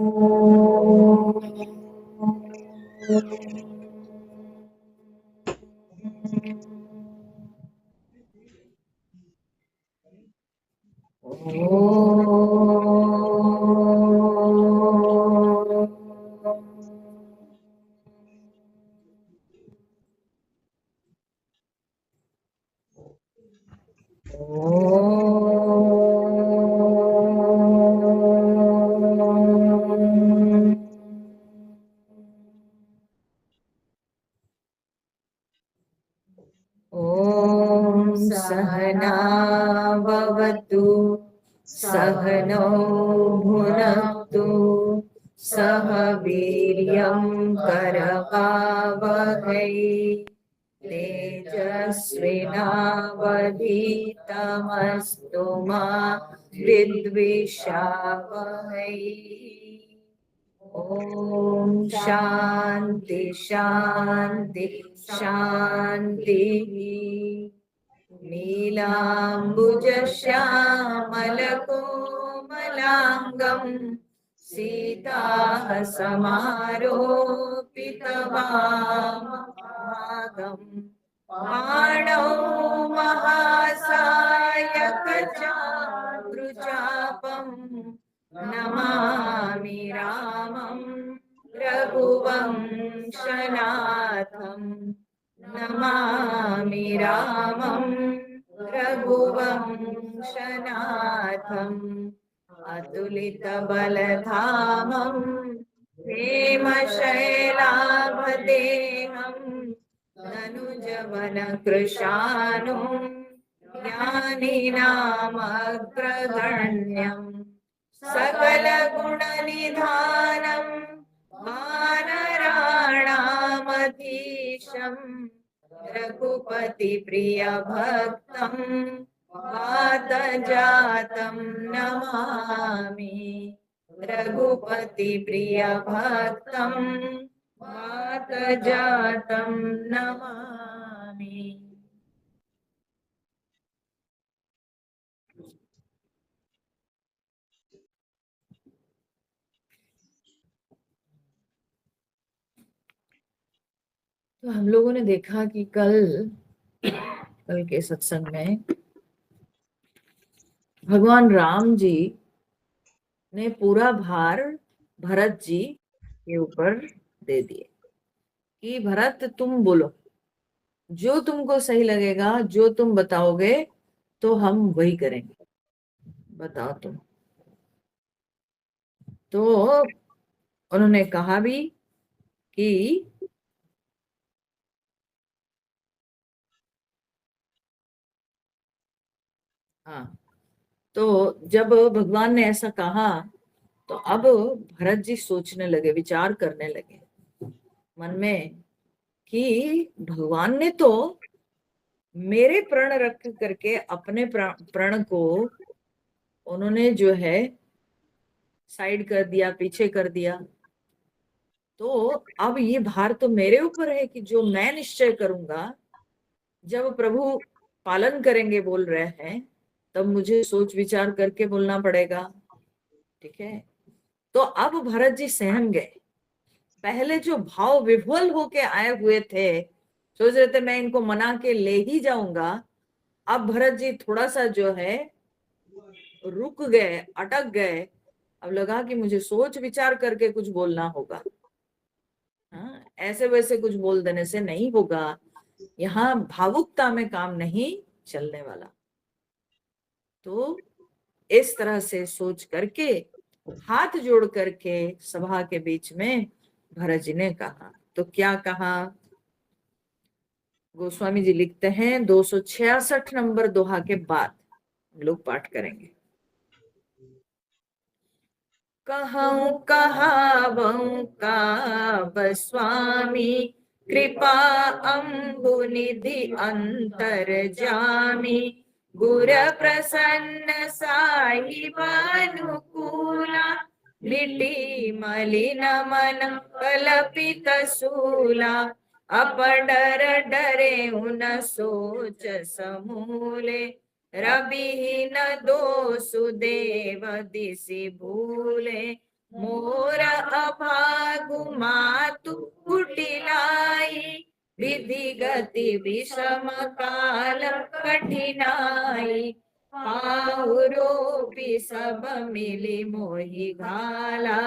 ॐ सहना भवतु सहनौ भुनक्तु सह वीर्यं करवावहै तेजस्विनावधीतमस्तु मा विद्विषावहै। ओम शांति शांति शांति। नीलांबुज श्यामल कोमलांगं सीता समारोपितवामभागं पाणौ महासायक चारुचापं नमामि रामं रघुवंशनाथं नमामि रामं रघुवंशनाथम् अतुलितबलधामं हेमशैलाभदेहं तनुजवनकृशानुं ज्ञानिनामग्रगण्यं सकलगुणनिधानं वानराणामधीशं रघुपतिप्रियभक्तं वातजातं नमामि रघुपतिप्रियभक्तं वातजातं नमामि। तो हम लोगों ने देखा कि कल के सत्संग में भगवान राम जी ने पूरा भार भरत जी के ऊपर दे दिए कि भरत तुम बोलो, जो तुमको सही लगेगा, जो तुम बताओगे तो हम वही करेंगे, बताओ तुम। तो उन्होंने कहा भी कि हाँ, तो जब भगवान ने ऐसा कहा तो अब भरत जी सोचने लगे, विचार करने लगे मन में कि भगवान ने तो मेरे प्रण रख करके अपने प्रण को उन्होंने जो है साइड कर दिया, पीछे कर दिया। तो अब ये भार तो मेरे ऊपर है कि जो मैं निश्चय करूंगा, जब प्रभु पालन करेंगे बोल रहे हैं, तब मुझे सोच विचार करके बोलना पड़ेगा। ठीक है, तो अब भरत जी सहम गए। पहले जो भाव विह्वल होके आए हुए थे, सोच रहे थे मैं इनको मना के ले ही जाऊंगा, अब भरत जी थोड़ा सा जो है रुक गए, अटक गए। अब लगा कि मुझे सोच विचार करके कुछ बोलना होगा। हाँ, ऐसे वैसे कुछ बोल देने से नहीं होगा, यहाँ भावुकता में काम नहीं चलने वाला। तो इस तरह से सोच करके हाथ जोड़ करके सभा के बीच में भरत जी ने कहा। तो क्या कहा? गोस्वामी जी लिखते हैं 266 नंबर दोहा के बाद हम लोग पाठ करेंगे। कहूं कहावं का स्वामी कृपा अम्बु निधि अंतर जामी गुर प्रसन्न साहिब अनुकूला लिटि मलिन मन कलपित सूला अपडर डरे उन सोच समूले रवि न दोषु देव दिशि भूले मोर अभागु मातु कुटिलाई, विधि गति विषम काल कठिनाई, पाहुरोपि सब मिली मोहि घाला,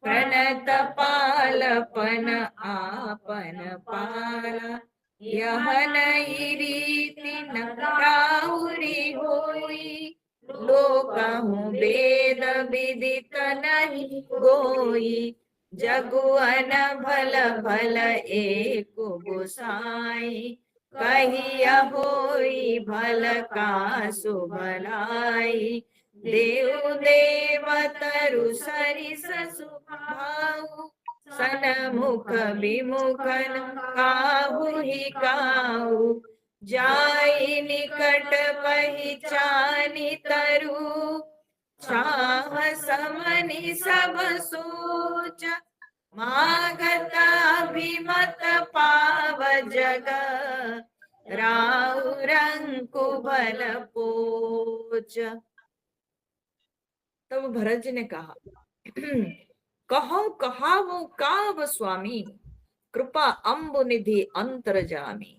प्रणत पालपन आपन पाला, यह नहीं रीति न राउरी होई, लोकहु वेद विदित नहीं गोई, जगुअन भल भल एक गोसाई, कहिया होई भल का सुभलाई, देव देवतरु सरिस सुभाऊ, सनमुख विमुखन काहू ही काऊ, जाई निकट पहिचानी तरु, छाह समनि सब सोच, मागत अभिमत पाव जग, राउ रंकु भल पोच। तब भरत जी ने कहा, कहो कहावो काव स्वामी, कृपा अम्बु निधि अंतर जामी।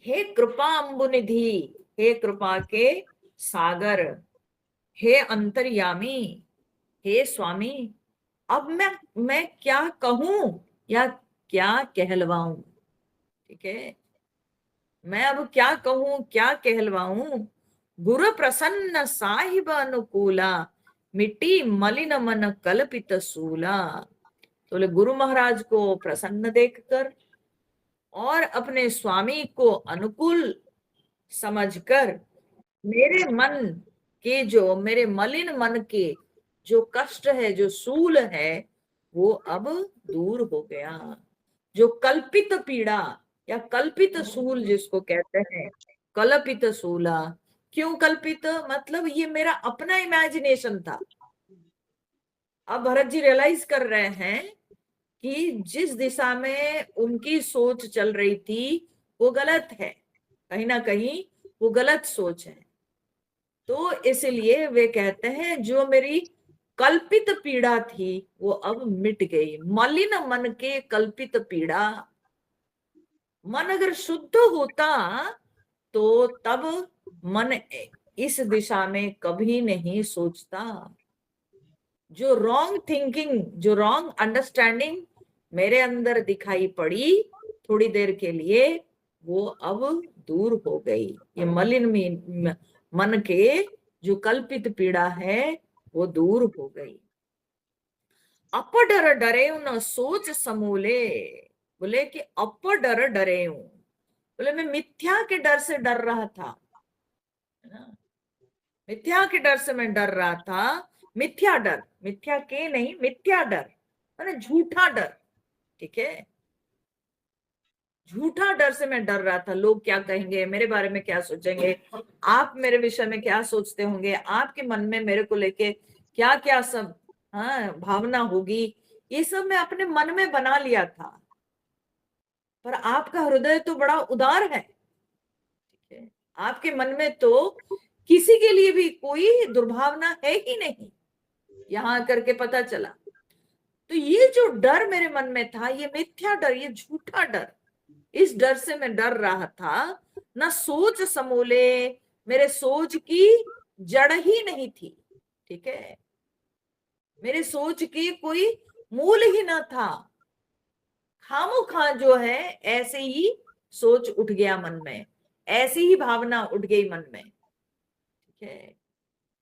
हे कृपा अम्बु निधि, हे कृपा के सागर, हे अंतर्यामी, हे स्वामी, अब मैं क्या कहूं या क्या कहलवाऊं। ठीक है, मैं अब क्या कहूं क्या कहलवाऊं। गुरु प्रसन्न साहिब अनुकूला, मिट्टी मलिन मन कल्पित सूला। तो बोले गुरु महाराज को प्रसन्न देखकर और अपने स्वामी को अनुकूल समझकर, मेरे मन के जो, मेरे मलिन मन के जो कष्ट है, जो सूल है, वो अब दूर हो गया। जो कल्पित पीड़ा या कल्पित सूल जिसको कहते हैं, कल्पित सूला। क्यों कल्पित? मतलब ये मेरा अपना इमेजिनेशन था। अब भरत जी रियलाइज कर रहे हैं कि जिस दिशा में उनकी सोच चल रही थी वो गलत है, कहीं ना कहीं वो गलत सोच है। तो इसलिए वे कहते हैं जो मेरी कल्पित पीड़ा थी वो अब मिट गई। मलिन मन के कल्पित पीड़ा। मन अगर शुद्ध होता तो तब मन इस दिशा में कभी नहीं सोचता। जो रॉन्ग थिंकिंग, जो रॉन्ग अंडरस्टैंडिंग मेरे अंदर दिखाई पड़ी थोड़ी देर के लिए, वो अब दूर हो गई। ये मलिन मन के जो कल्पित पीड़ा है वो दूर हो गई। अपडर डरे न सोच समूले। बोले कि अपडर डरे हूं, बोले मैं मिथ्या के डर से डर रहा था, है ना? मिथ्या के डर से मैं डर रहा था। मिथ्या डर, मिथ्या के नहीं, मिथ्या डर माने झूठा डर। ठीक है, झूठा डर से मैं डर रहा था। लोग क्या कहेंगे, मेरे बारे में क्या सोचेंगे, आप मेरे विषय में क्या सोचते होंगे, आपके मन में मेरे को लेके क्या क्या सब भावना होगी, ये सब मैं अपने मन में बना लिया था। पर आपका हृदय तो बड़ा उदार है। ठीक है, आपके मन में तो किसी के लिए भी कोई दुर्भावना है ही नहीं, यहां करके पता चला। तो ये जो डर मेरे मन में था, ये मिथ्या डर, ये झूठा डर, इस डर से मैं डर रहा था। ना सोच समूले, मेरे सोच की जड़ ही नहीं थी। ठीक है, मेरे सोच की कोई मूल ही ना था। खामोखा जो है ऐसे ही सोच उठ गया मन में, ऐसी ही भावना उठ गई मन में। ठीक है,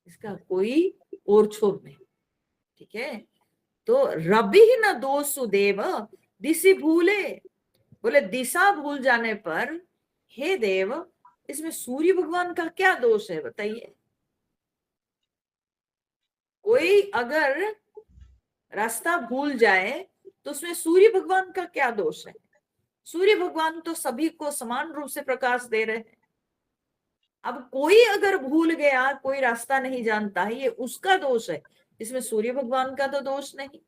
इसका कोई और छोर नहीं। ठीक है, तो रबी न दोष सुदेव दिशि भूले। बोले दिशा भूल जाने पर हे देव, इसमें सूर्य भगवान का क्या दोष है बताइए। कोई अगर रास्ता भूल जाए तो उसमें सूर्य भगवान का क्या दोष है? सूर्य भगवान तो सभी को समान रूप से प्रकाश दे रहे हैं। अब कोई अगर भूल गया, कोई रास्ता नहीं जानता है, ये उसका दोष है, इसमें सूर्य भगवान का तो दोष नहीं।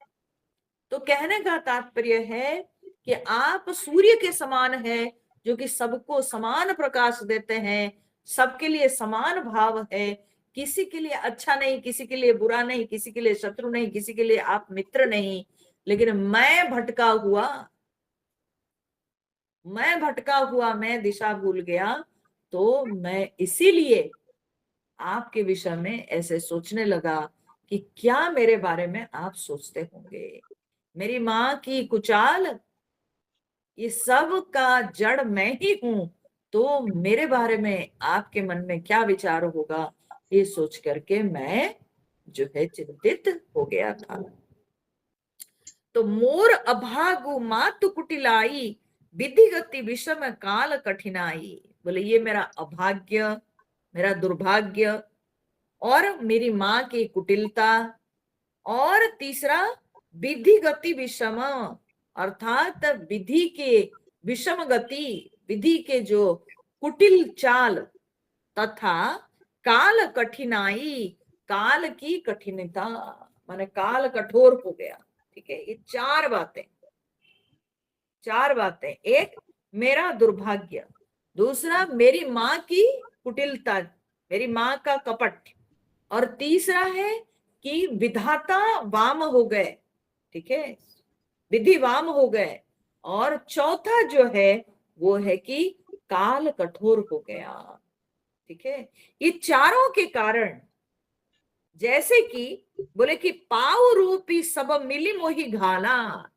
तो कहने का तात्पर्य है कि आप सूर्य के समान है, जो कि सबको समान प्रकाश देते हैं, सबके लिए समान भाव है। किसी के लिए अच्छा नहीं, किसी के लिए बुरा नहीं, किसी के लिए शत्रु नहीं, किसी के लिए आप मित्र नहीं, लेकिन मैं भटका हुआ, मैं दिशा भूल गया, तो मैं इसीलिए आपके विषय में ऐसे सोचने लगा कि क्या मेरे बारे में आप सोचते होंगे। मेरी माँ की कुचाल, ये सब का जड़ मैं ही हूं, तो मेरे बारे में आपके मन में क्या विचार होगा, ये सोच करके मैं जो है चिंतित हो गया था। तो मोर अभागु मातु कुटिलाई, विधि गति विषम काल कठिनाई। बोले ये मेरा अभाग्य, मेरा दुर्भाग्य, और मेरी माँ की कुटिलता, और तीसरा विधि गति विषम, अर्थात विधि के विषम गति, विधि के जो कुटिल चाल, तथा काल कठिनाई, काल की कठिनता, माने काल कठोर हो गया। ठीक है, ये चार बातें, एक मेरा दुर्भाग्य, दूसरा मेरी माँ की कुटिलता, मेरी माँ का कपट, और तीसरा है कि विधाता वाम हो गए। ठीक है, विधि वाम हो गए, और चौथा जो है वो है कि काल कठोर हो गया। ठीक है, ये चारों के कारण, जैसे कि बोले कि पाव रूपी सब मिली मोही घाला,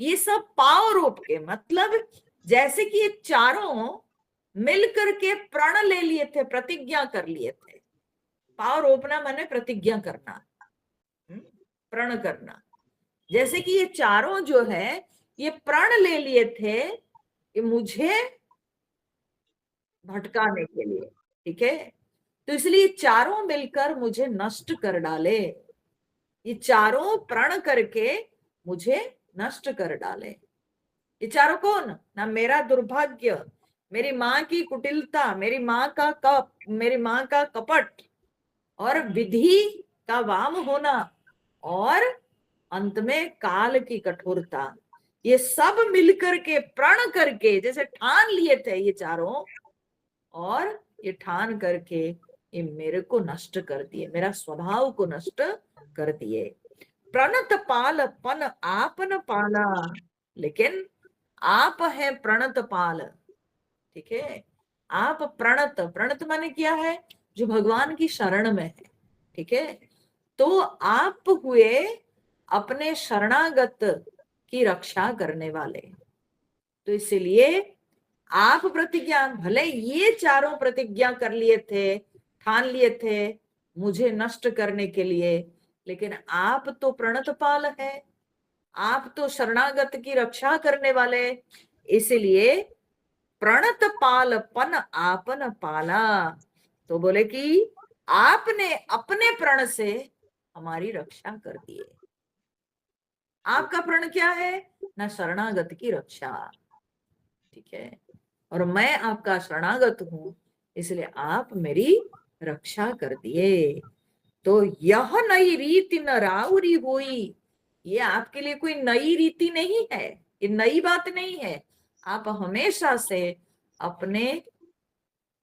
ये सब पाव रूप के मतलब जैसे कि ये चारों मिलकर के प्रण ले लिए थे, प्रतिज्ञा कर लिए थे। पाव रोपना माने प्रतिज्ञा करना, प्रण करना। जैसे कि ये चारों जो है ये प्रण ले लिए थे कि मुझे भटकाने के लिए। ठीक है, तो इसलिए चारों मिलकर मुझे नष्ट कर डाले, ये चारों प्रण करके मुझे नष्ट कर डाले। ये चारों कौन? ना मेरा दुर्भाग्य, मेरी माँ की कुटिलता, मेरी माँ का कपट, और विधि का वाम होना, और अंत में काल की कठोरता, ये सब मिलकर के प्रण करके जैसे ठान लिए थे ये चारों, और ये ठान करके ये मेरे को नष्ट कर दिए, मेरा स्वभाव को नष्ट कर दिए। प्रणत पाल पन आपन पाला, लेकिन आप है प्रणत पाल। ठीक है, आप प्रणत, प्रणत माने क्या है? जो भगवान की शरण में है। ठीक है, तो आप हुए अपने शरणागत की रक्षा करने वाले। तो इसलिए आप प्रतिज्ञा, भले ये चारों प्रतिज्ञा कर लिए थे, ठान लिए थे मुझे नष्ट करने के लिए, लेकिन आप तो प्रणतपाल है, आप तो शरणागत की रक्षा करने वाले, इसलिए प्रणत पाल पन आपन पाला। तो बोले कि आपने अपने प्रण से हमारी रक्षा कर दिए। आपका प्रण क्या है? ना शरणागत की रक्षा। ठीक है, और मैं आपका शरणागत हूं, इसलिए आप मेरी रक्षा कर दिए। तो यह नई रीति न राउरी हुई, ये आपके लिए कोई नई रीति नहीं है, ये नई बात नहीं है। आप हमेशा से अपने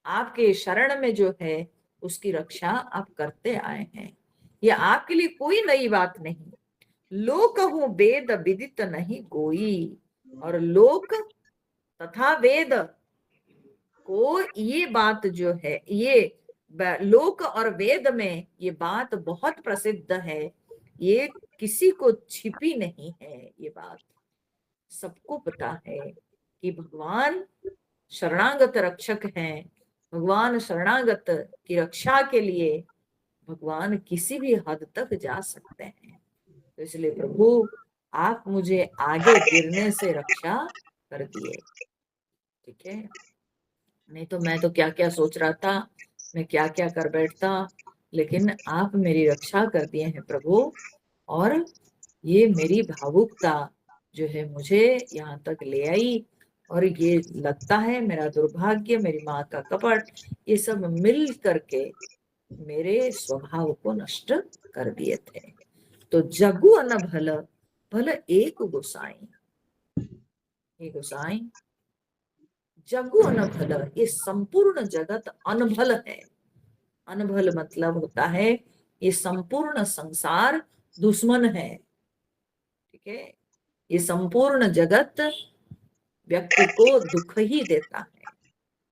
आपके शरण में जो है उसकी रक्षा आप करते आए हैं, ये आपके लिए कोई नई बात नहीं। लोक हूं वेद विदित नहीं कोई, और लोक तथा वेद को ये बात जो है, ये लोक और वेद में ये बात बहुत प्रसिद्ध है, ये किसी को छिपी नहीं है, ये बात सबको पता है कि भगवान शरणागत रक्षक हैं। भगवान शरणागत की रक्षा के लिए भगवान किसी भी हद तक जा सकते हैं। तो इसलिए प्रभु आप मुझे आगे गिरने से रक्षा कर दिए। ठीक है, नहीं तो मैं तो क्या क्या सोच रहा था, मैं क्या क्या कर बैठता, लेकिन आप मेरी रक्षा कर दिए हैं प्रभु। और ये मेरी भावुकता जो है मुझे यहाँ तक ले आई, और ये लगता है मेरा दुर्भाग्य, मेरी माँ का कपट, ये सब मिल करके मेरे स्वभाव को नष्ट कर दिए थे। तो जगु अन भल, भल एक गोसाई, हे गोसाई जगु अनभल, ये संपूर्ण जगत अनभल है। अनभल मतलब होता है ये संपूर्ण संसार दुश्मन है। ठीक है, ये संपूर्ण जगत व्यक्ति को दुख ही देता है।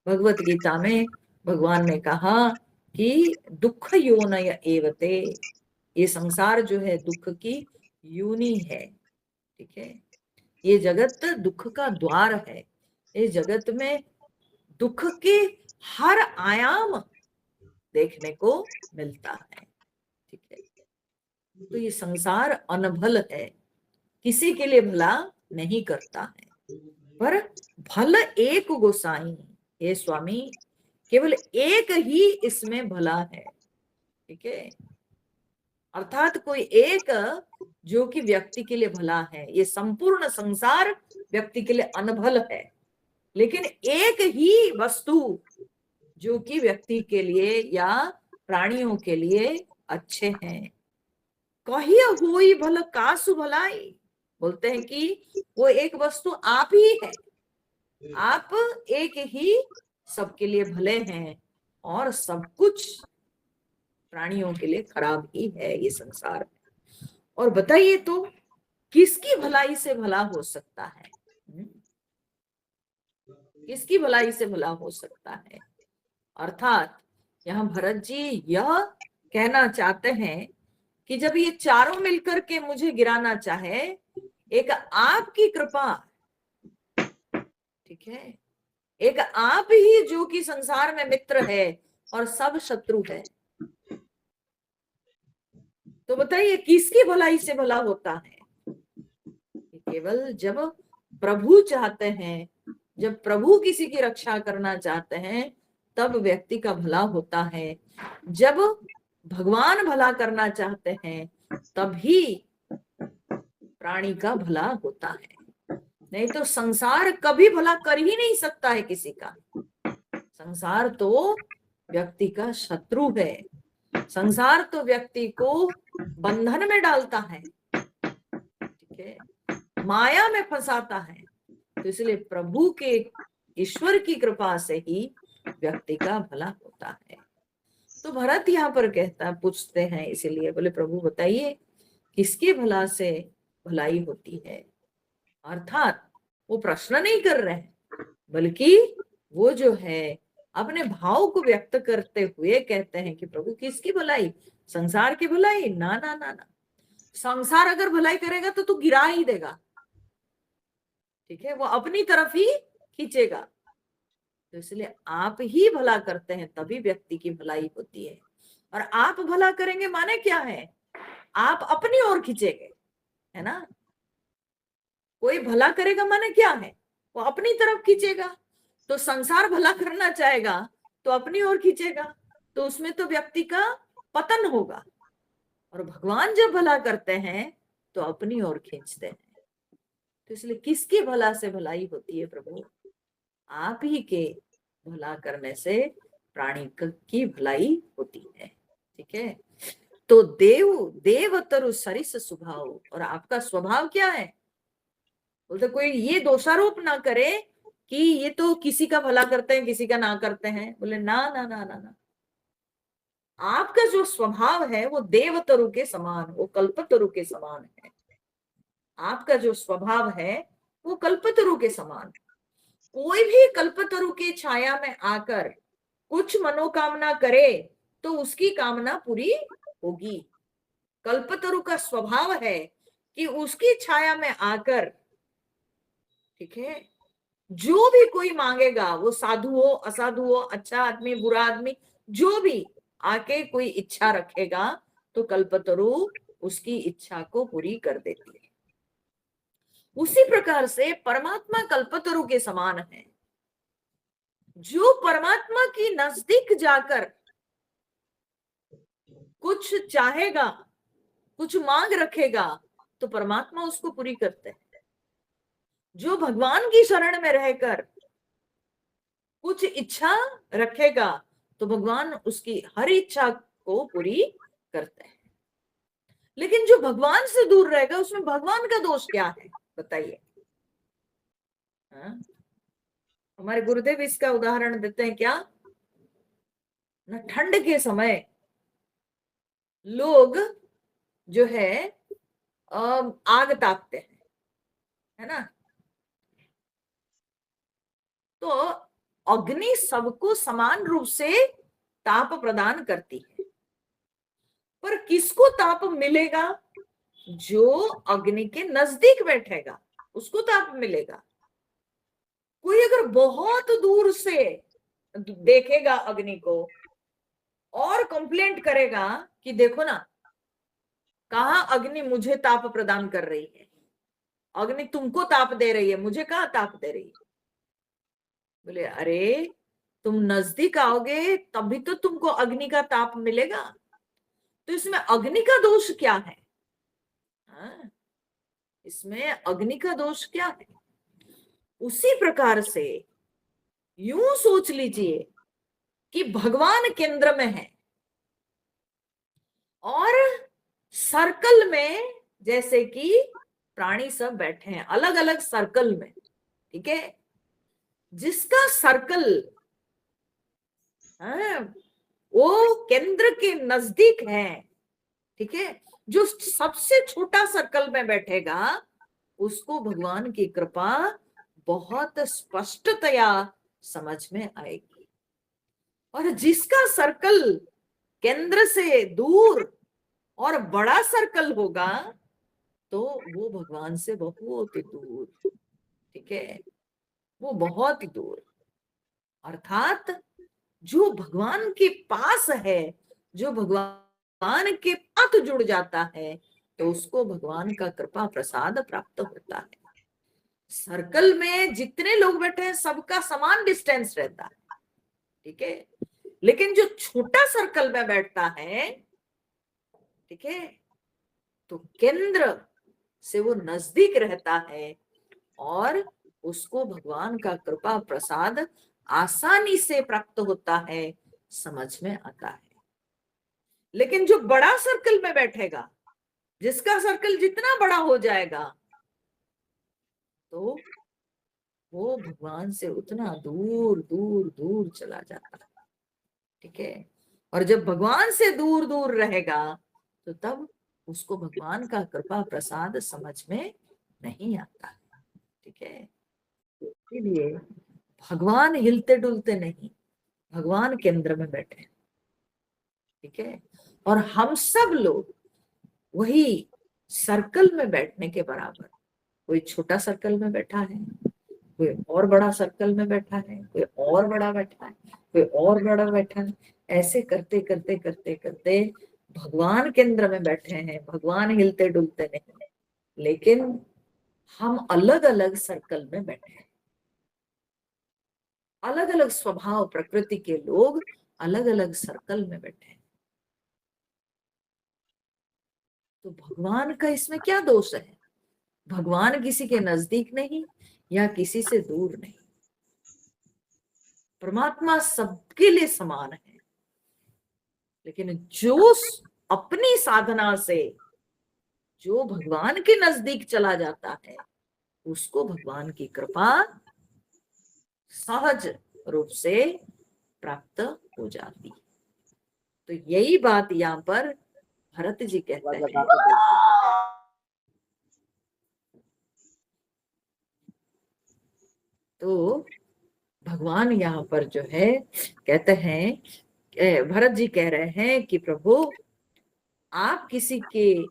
भगवत गीता में भगवान ने कहा कि दुख योनय एवते, ये संसार जो है दुख की योनि है। ठीक है, ये जगत दुख का द्वार है। इस जगत में दुख के हर आयाम देखने को मिलता है। ठीक है, तो ये संसार अनभल है, किसी के लिए भला नहीं करता है। पर भल एक गोसाई, हे स्वामी केवल एक ही इसमें भला है। ठीक है, अर्थात कोई एक जो कि व्यक्ति के लिए भला है। ये संपूर्ण संसार व्यक्ति के लिए अनभल है, लेकिन एक ही वस्तु जो कि व्यक्ति के लिए या प्राणियों के लिए अच्छे हैं। कहिए हुई भल कासु भलाई, बोलते हैं कि वो एक वस्तु आप ही है, आप एक ही सबके लिए भले हैं और सब कुछ प्राणियों के लिए खराब ही है ये संसार। और बताइए तो किसकी भलाई से भला हो सकता है? किसकी भलाई से भला हो सकता है? अर्थात यहाँ भरत जी यह कहना चाहते हैं कि जब ये चारों मिलकर के मुझे गिराना चाहे, एक आपकी कृपा, ठीक है, एक आप ही जो कि संसार में मित्र है और सब शत्रु है, तो बताइए किसकी भलाई से भला होता है? केवल जब प्रभु चाहते हैं, जब प्रभु किसी की रक्षा करना चाहते हैं, तब व्यक्ति का भला होता है। जब भगवान भला करना चाहते हैं, तभी प्राणी का भला होता है। नहीं तो संसार कभी भला कर ही नहीं सकता है किसी का। संसार तो व्यक्ति का शत्रु है। संसार तो व्यक्ति को बंधन में डालता है, ठीक है, माया में फंसाता है। तो इसलिए प्रभु के, ईश्वर की कृपा से ही व्यक्ति का भला होता है। तो भरत यहाँ पर कहता, पूछते हैं इसीलिए, बोले प्रभु बताइए किसके भला से भलाई होती है? अर्थात वो प्रश्न नहीं कर रहे हैं, बल्कि वो जो है अपने भाव को व्यक्त करते हुए कहते हैं कि प्रभु किसकी भलाई? संसार की भलाई? ना ना ना ना, संसार अगर भलाई करेगा तो तू गिरा ही देगा। ठीक है, वो अपनी तरफ ही खींचेगा। तो इसलिए आप ही भला करते हैं तभी व्यक्ति की भलाई होती है। और आप भला करेंगे माने क्या है? आप अपनी ओर खींचेंगे, है ना। कोई भला करेगा माने क्या है? वो अपनी तरफ खींचेगा। तो संसार भला करना चाहेगा तो अपनी ओर खींचेगा, तो उसमें तो व्यक्ति का पतन होगा। और भगवान जब भला करते हैं तो अपनी ओर खींचते हैं। तो इसलिए किसकी भला से भलाई होती है प्रभु? आप ही के भला करने से प्राणी की भलाई होती है। ठीक है, तो देवतरु सरिस स्वभाव, और आपका स्वभाव क्या है? बोलते कोई ये दोषारोप ना करे कि ये तो किसी का भला करते हैं किसी का ना करते हैं। बोले ना ना ना ना ना, आपका जो स्वभाव है वो देवतरु के समान, वो कल्पतरु के समान है। आपका जो स्वभाव है वो कल्पतरु के समान। कोई भी कल्पतरु की छाया में आकर कुछ मनोकामना करे तो उसकी कामना पूरी होगी। कल्पतरु का स्वभाव है कि उसकी छाया में आकर, ठीक है, जो भी कोई मांगेगा, वो साधु हो असाधु हो, अच्छा आदमी बुरा आदमी, जो भी आके कोई इच्छा रखेगा तो कल्पतरु उसकी इच्छा को पूरी कर देती है। उसी प्रकार से परमात्मा कल्पतरु के समान है। जो परमात्मा की नजदीक जाकर कुछ चाहेगा, कुछ मांग रखेगा, तो परमात्मा उसको पूरी करते हैं। जो भगवान की शरण में रहकर कुछ इच्छा रखेगा तो भगवान उसकी हर इच्छा को पूरी करते हैं। लेकिन जो भगवान से दूर रहेगा उसमें भगवान का दोष क्या है बताइए? हमारे गुरुदेव इसका उदाहरण देते हैं क्या? न ठंड के समय लोग जो है आग तापते हैं, है ना। तो अग्नि सबको समान रूप से ताप प्रदान करती है, पर किसको ताप मिलेगा? जो अग्नि के नजदीक बैठेगा उसको ताप मिलेगा। कोई अगर बहुत दूर से देखेगा अग्नि को और कंप्लेंट करेगा कि देखो ना, कहाँ अग्नि मुझे ताप प्रदान कर रही है, अग्नि तुमको ताप दे रही है, मुझे कहाँ ताप दे रही है। बोले अरे, तुम नजदीक आओगे तभी तो तुमको अग्नि का ताप मिलेगा, तो इसमें अग्नि का दोष क्या है? हाँ, इसमें अग्नि का दोष क्या है? उसी प्रकार से यूं सोच लीजिए कि भगवान केंद्र में है और सर्कल में जैसे कि प्राणी सब बैठे हैं अलग अलग सर्कल में, ठीक है। जिसका सर्कल वो केंद्र के नजदीक है, ठीक है, जो सबसे छोटा सर्कल में बैठेगा उसको भगवान की कृपा बहुत स्पष्टतया समझ में आएगी। और जिसका सर्कल केंद्र से दूर और बड़ा सर्कल होगा तो वो भगवान से बहुत दूर, ठीक है, वो बहुत दूर। अर्थात जो भगवान के पास है, जो भगवान के साथ जुड़ जाता है, तो उसको भगवान का कृपा प्रसाद प्राप्त होता है। सर्कल में जितने लोग बैठे हैं सबका समान डिस्टेंस रहता है, ठीक है, लेकिन जो छोटा सर्कल में बैठता है, ठीक है, तो केंद्र से वो नजदीक रहता है और उसको भगवान का कृपा प्रसाद आसानी से प्राप्त होता है, समझ में आता है। लेकिन जो बड़ा सर्कल में बैठेगा, जिसका सर्कल जितना बड़ा हो जाएगा, तो वो भगवान से उतना दूर दूर दूर चला जाता है, ठीक है। और जब भगवान से दूर दूर रहेगा तो तब उसको भगवान का कृपा प्रसाद समझ में नहीं आता, ठीक है। इसलिए भगवान हिलते डुलते नहीं, भगवान केंद्र में बैठे, ठीक है। और हम सब लोग वही सर्कल में बैठने के बराबर, कोई छोटा सर्कल में बैठा है, कोई और बड़ा सर्कल में बैठा है, कोई और बड़ा बैठा है, कोई और बड़ा बैठा है, ऐसे करते करते करते करते भगवान केंद्र में बैठे हैं, भगवान हिलते डुलते नहीं, लेकिन हम अलग अलग सर्कल में बैठे हैं। अलग अलग स्वभाव प्रकृति के लोग अलग अलग सर्कल में बैठे हैं। तो भगवान का इसमें क्या दोष है? भगवान किसी के नजदीक नहीं या किसी से दूर नहीं, परमात्मा सबके लिए समान है। लेकिन जो अपनी साधना से जो भगवान के नजदीक चला जाता है उसको भगवान की कृपा सहज रूप से प्राप्त हो जाती। तो यही बात यहाँ पर भरत जी कहते हैं। तो भगवान यहाँ पर जो है कहते हैं, भरत जी कह रहे हैं कि प्रभु आप किसी के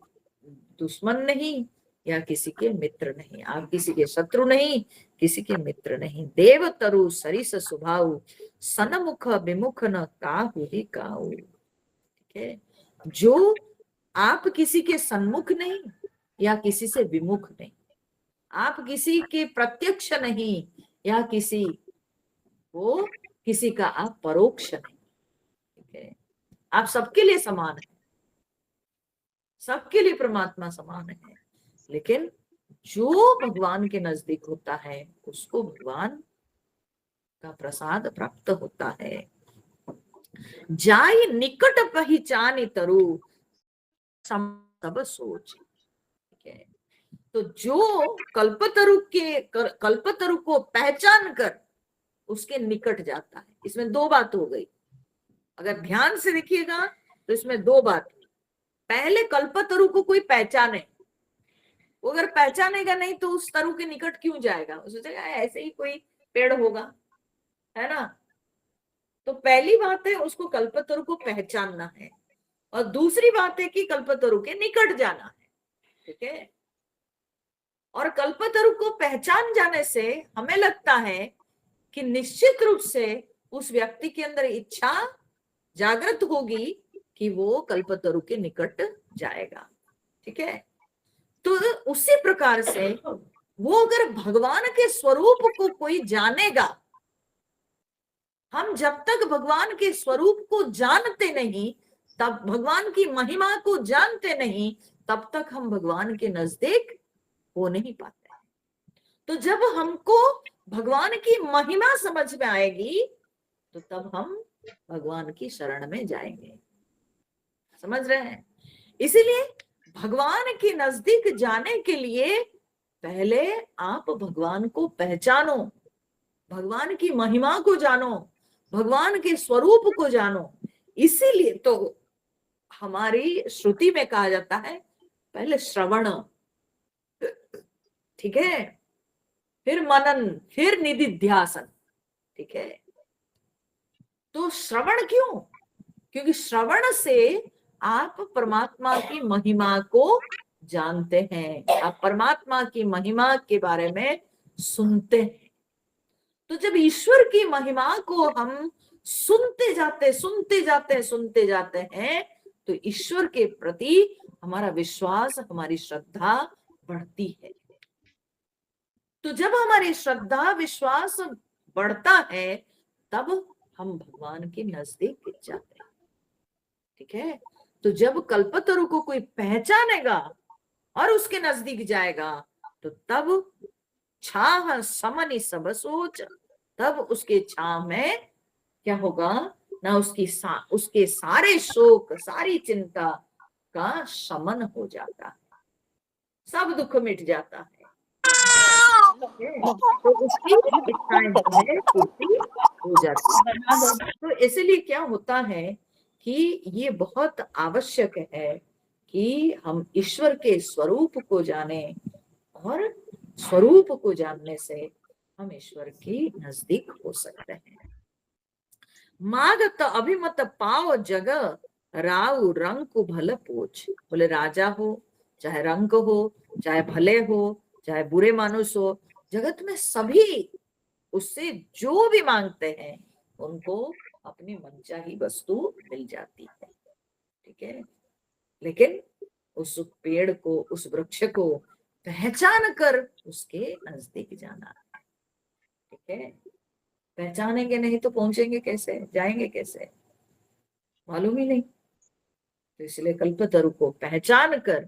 दुश्मन नहीं या किसी के मित्र नहीं, आप किसी के शत्रु नहीं, किसी के मित्र नहीं। देव तरु सरिस स्वभाव सनमुख विमुख न काहू ही काहू, ठीक है। जो आप किसी के सन्मुख नहीं या किसी से विमुख नहीं, आप किसी के प्रत्यक्ष नहीं या किसी का आप परोक्ष नहीं, ठीक है। आप सबके लिए समान है, सबके लिए परमात्मा समान है। लेकिन जो भगवान के नजदीक होता है उसको भगवान का प्रसाद प्राप्त होता है। जाय निकट पहचान तरु सब सोच, ठीक है। तो जो कल्पतरु को पहचान कर उसके निकट जाता है, इसमें दो बात हो गई। अगर ध्यान से देखिएगा तो इसमें दो बात। पहले कल्पतरु को कोई पहचाने, वो अगर पहचानेगा नहीं तो उस तरु के निकट क्यों जाएगा, वो सोचेगा ऐसे ही कोई पेड़ होगा, है ना। तो पहली बात है उसको कल्पतरु को पहचानना है, और दूसरी बात है कि कल्पतरु के निकट जाना है, ठीक है। और कल्पतरु को पहचान जाने से हमें लगता है कि निश्चित रूप से उस व्यक्ति के अंदर इच्छा जागृत होगी कि वो कल्पतरु के निकट जाएगा, ठीक है। तो उसी प्रकार से वो अगर भगवान के स्वरूप को कोई जानेगा, हम जब तक भगवान के स्वरूप को जानते नहीं, तब भगवान की महिमा को जानते नहीं, तब तक हम भगवान के नजदीक हो नहीं पाते। तो जब हमको भगवान की महिमा समझ में आएगी तो तब हम भगवान की शरण में जाएंगे, समझ रहे हैं। इसीलिए भगवान के नजदीक जाने के लिए पहले आप भगवान को पहचानो, भगवान की महिमा को जानो, भगवान के स्वरूप को जानो। इसीलिए तो हमारी श्रुति में कहा जाता है पहले श्रवण, ठीक है, फिर मनन, फिर निधिध्यासन, ठीक है। तो श्रवण क्यों? क्योंकि श्रवण से आप परमात्मा की महिमा को जानते हैं, आप परमात्मा की महिमा के बारे में सुनते हैं। तो जब ईश्वर की महिमा को हम सुनते जाते हैं तो ईश्वर के प्रति हमारा विश्वास, हमारी श्रद्धा बढ़ती है। तो जब हमारी श्रद्धा विश्वास बढ़ता है तब हम भगवान के नजदीक जाते हैं, ठीक है। तो जब कल्पतरु को कोई पहचानेगा और उसके नजदीक जाएगा तो तब छाह समनि सब सोच, तब उसके छाह में क्या होगा ना, उसके सारे शोक, सारी चिंता का शमन हो जाता है, सब दुख मिट जाता है, तो उसकी इच्छाएं जो है पूर्ति हो जाती है। तो इसलिए क्या होता है कि ये बहुत आवश्यक है कि हम ईश्वर के स्वरूप को जाने, और स्वरूप को जानने से हम ईश्वर के नजदीक हो सकते हैं। मागत अभिमत पाओ जग राव रंग को भले पोछ। बोले राजा हो, चाहे रंग हो, चाहे भले हो, चाहे बुरे मानुष हो, जगत में सभी उससे जो भी मांगते हैं उनको अपनी मनचाही वस्तु मिल जाती है, ठीक है। लेकिन उस पेड़ को, उस वृक्ष को पहचान कर उसके नजदीक जाना है, ठीक है। पहचानेंगे नहीं तो पहुंचेंगे कैसे, जाएंगे कैसे, मालूम ही नहीं। तो इसलिए कल्पतरु को पहचान कर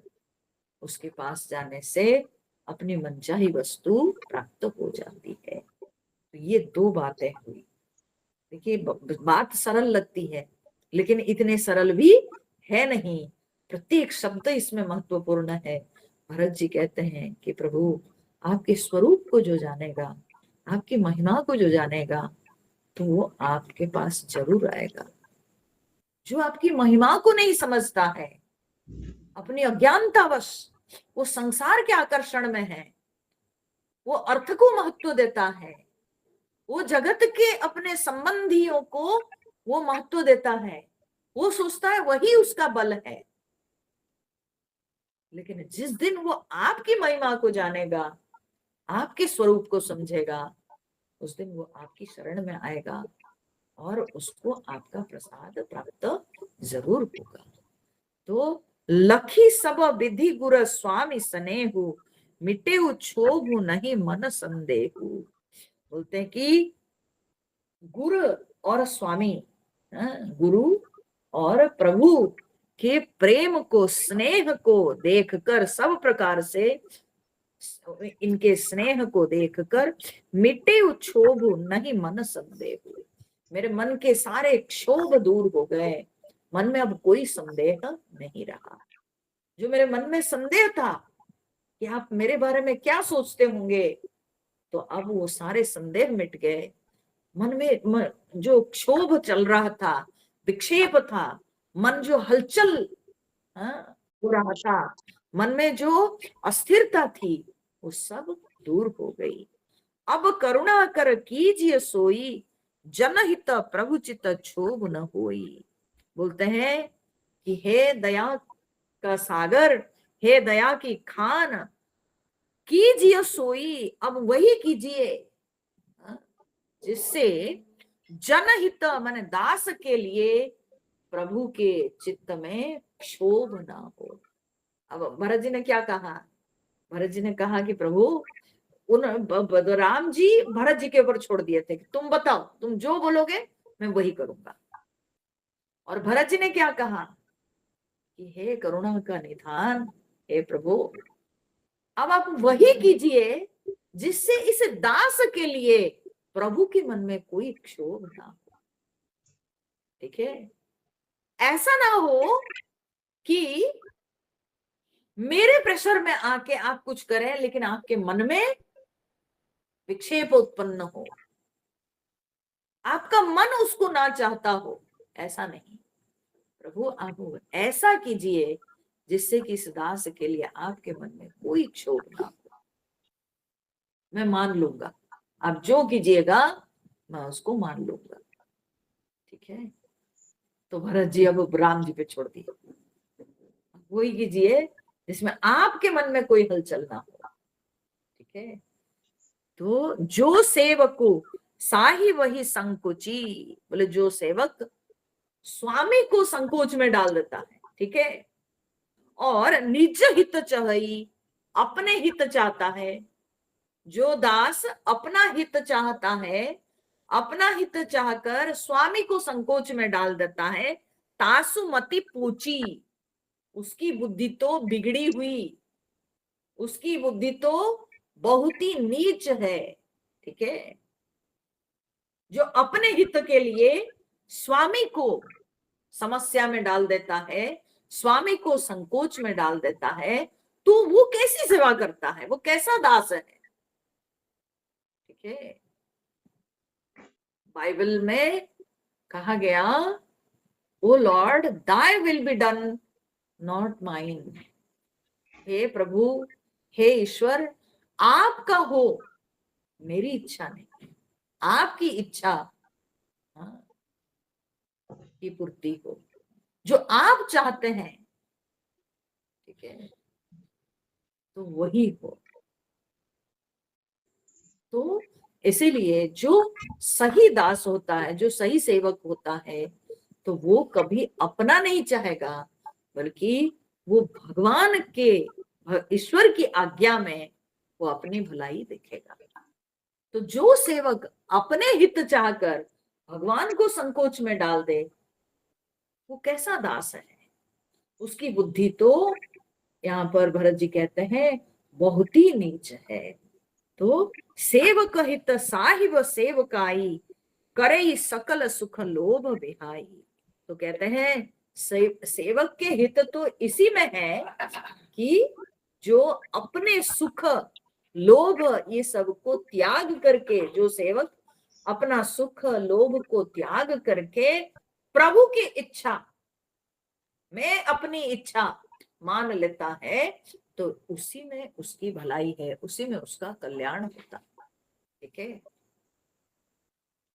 उसके पास जाने से अपनी मनचाही वस्तु प्राप्त हो जाती है। तो ये दो बातें हुई। देखिए बात सरल लगती है लेकिन इतने सरल भी है नहीं, प्रत्येक शब्द इसमें महत्वपूर्ण है। भरत जी कहते हैं कि प्रभु आपके स्वरूप को जो जानेगा, आपकी महिमा को जो जानेगा, तो वो आपके पास जरूर आएगा। जो आपकी महिमा को नहीं समझता है, अपनी अज्ञानतावश वो संसार के आकर्षण में है, वो अर्थ को महत्व देता है, वो जगत के अपने संबंधियों को वो महत्व देता है, वो सोचता है वही उसका बल है। लेकिन जिस दिन वो आपकी महिमा को जानेगा, आपके स्वरूप को समझेगा, उस दिन वो आपकी शरण में आएगा और उसको आपका प्रसाद प्राप्त जरूर होगा। तो लखी सब विधि गुर स्वामी स्नेहु, मिटे क्षोभु नहीं मन संदेहु। बोलते हैं कि गुरु और स्वामी, गुरु और प्रभु के प्रेम को, स्नेह को देखकर, सब प्रकार से इनके स्नेह को देखकर, मिटे क्षोभ नहीं मन संदेह, मेरे मन के सारे क्षोभ दूर हो गए, मन में अब कोई संदेह नहीं रहा। जो मेरे मन में संदेह था कि आप मेरे बारे में क्या सोचते होंगे, तो अब वो सारे संदेह मिट गए। मन में जो क्षोभ चल रहा था, विक्षेप था, मन जो हलचल हो रहा था, मन में जो अस्थिरता थी, वो सब दूर हो गई। अब करुणा कर कीजिए सोई, जनहित प्रभु चित क्षोभ न होई। बोलते हैं कि हे दया का सागर, हे दया की खान, कीजिए सोई, अब वही कीजिए जिससे जनहित माने दास के लिए प्रभु के चित्त में क्षोभ ना हो। अब भरत जी ने क्या कहा? भरत जी ने कहा कि प्रभु, उन राम जी भरत जी के ऊपर छोड़ दिए थे कि तुम बताओ, तुम जो बोलोगे मैं वही करूंगा। और भरत जी ने क्या कहा कि हे करुणा का निधान, हे प्रभु, अब आप वही कीजिए जिससे इस दास के लिए प्रभु के मन में कोई क्षोभ ना हो। ठीक है, ऐसा ना हो कि मेरे प्रेशर में आके आप कुछ करें लेकिन आपके मन में विक्षेप उत्पन्न हो, आपका मन उसको ना चाहता हो, ऐसा नहीं। प्रभु आप ऐसा कीजिए जिससे कि इस दास के लिए आपके मन में कोई क्षोभ ना हो। मैं मान लूंगा, आप जो कीजिएगा मैं उसको मान लूंगा। ठीक है, तो भरत जी अब राम जी पे छोड़ दिए, वही कीजिए जिसमें आपके मन में कोई हलचल ना हो। ठीक है, तो जो सेवको साही वही संकोची, बोले जो सेवक स्वामी को संकोच में डाल देता है, ठीक है, और निज हित चाही, अपने हित चाहता है, जो दास अपना हित चाहता है, अपना हित चाहकर स्वामी को संकोच में डाल देता है, तासु मति पूची, उसकी बुद्धि तो बिगड़ी हुई, उसकी बुद्धि तो बहुत ही नीच है। ठीक है, जो अपने हित के लिए स्वामी को समस्या में डाल देता है, स्वामी को संकोच में डाल देता है, तो वो कैसी सेवा करता है, वो कैसा दास है? ठीक है, बाइबल में कहा गया, O Lord thy will be done not mine, हे प्रभु, हे ईश्वर, आपका हो, मेरी इच्छा नहीं, आपकी इच्छा की पूर्ति हो, जो आप चाहते हैं, ठीक है, तो वही हो। तो इसीलिए जो सही दास होता है, जो सही सेवक होता है, तो वो कभी अपना नहीं चाहेगा, बल्कि वो भगवान के, ईश्वर की आज्ञा में वो अपनी भलाई देखेगा। तो जो सेवक अपने हित चाहकर भगवान को संकोच में डाल दे, वो कैसा दास है? उसकी बुद्धि तो, यहाँ पर भरत जी कहते हैं, बहुत ही नीच है। तो सेवक हित साहिब सेवकाई, करे सकल सुख लोभ बिहाई। तो कहते हैं सेवक के हित तो इसी में है कि जो अपने सुख लोभ ये सब को त्याग करके, जो सेवक अपना सुख लोभ को त्याग करके प्रभु की इच्छा में अपनी इच्छा मान लेता है, तो उसी में उसकी भलाई है, उसी में उसका कल्याण होता है। ठीक है,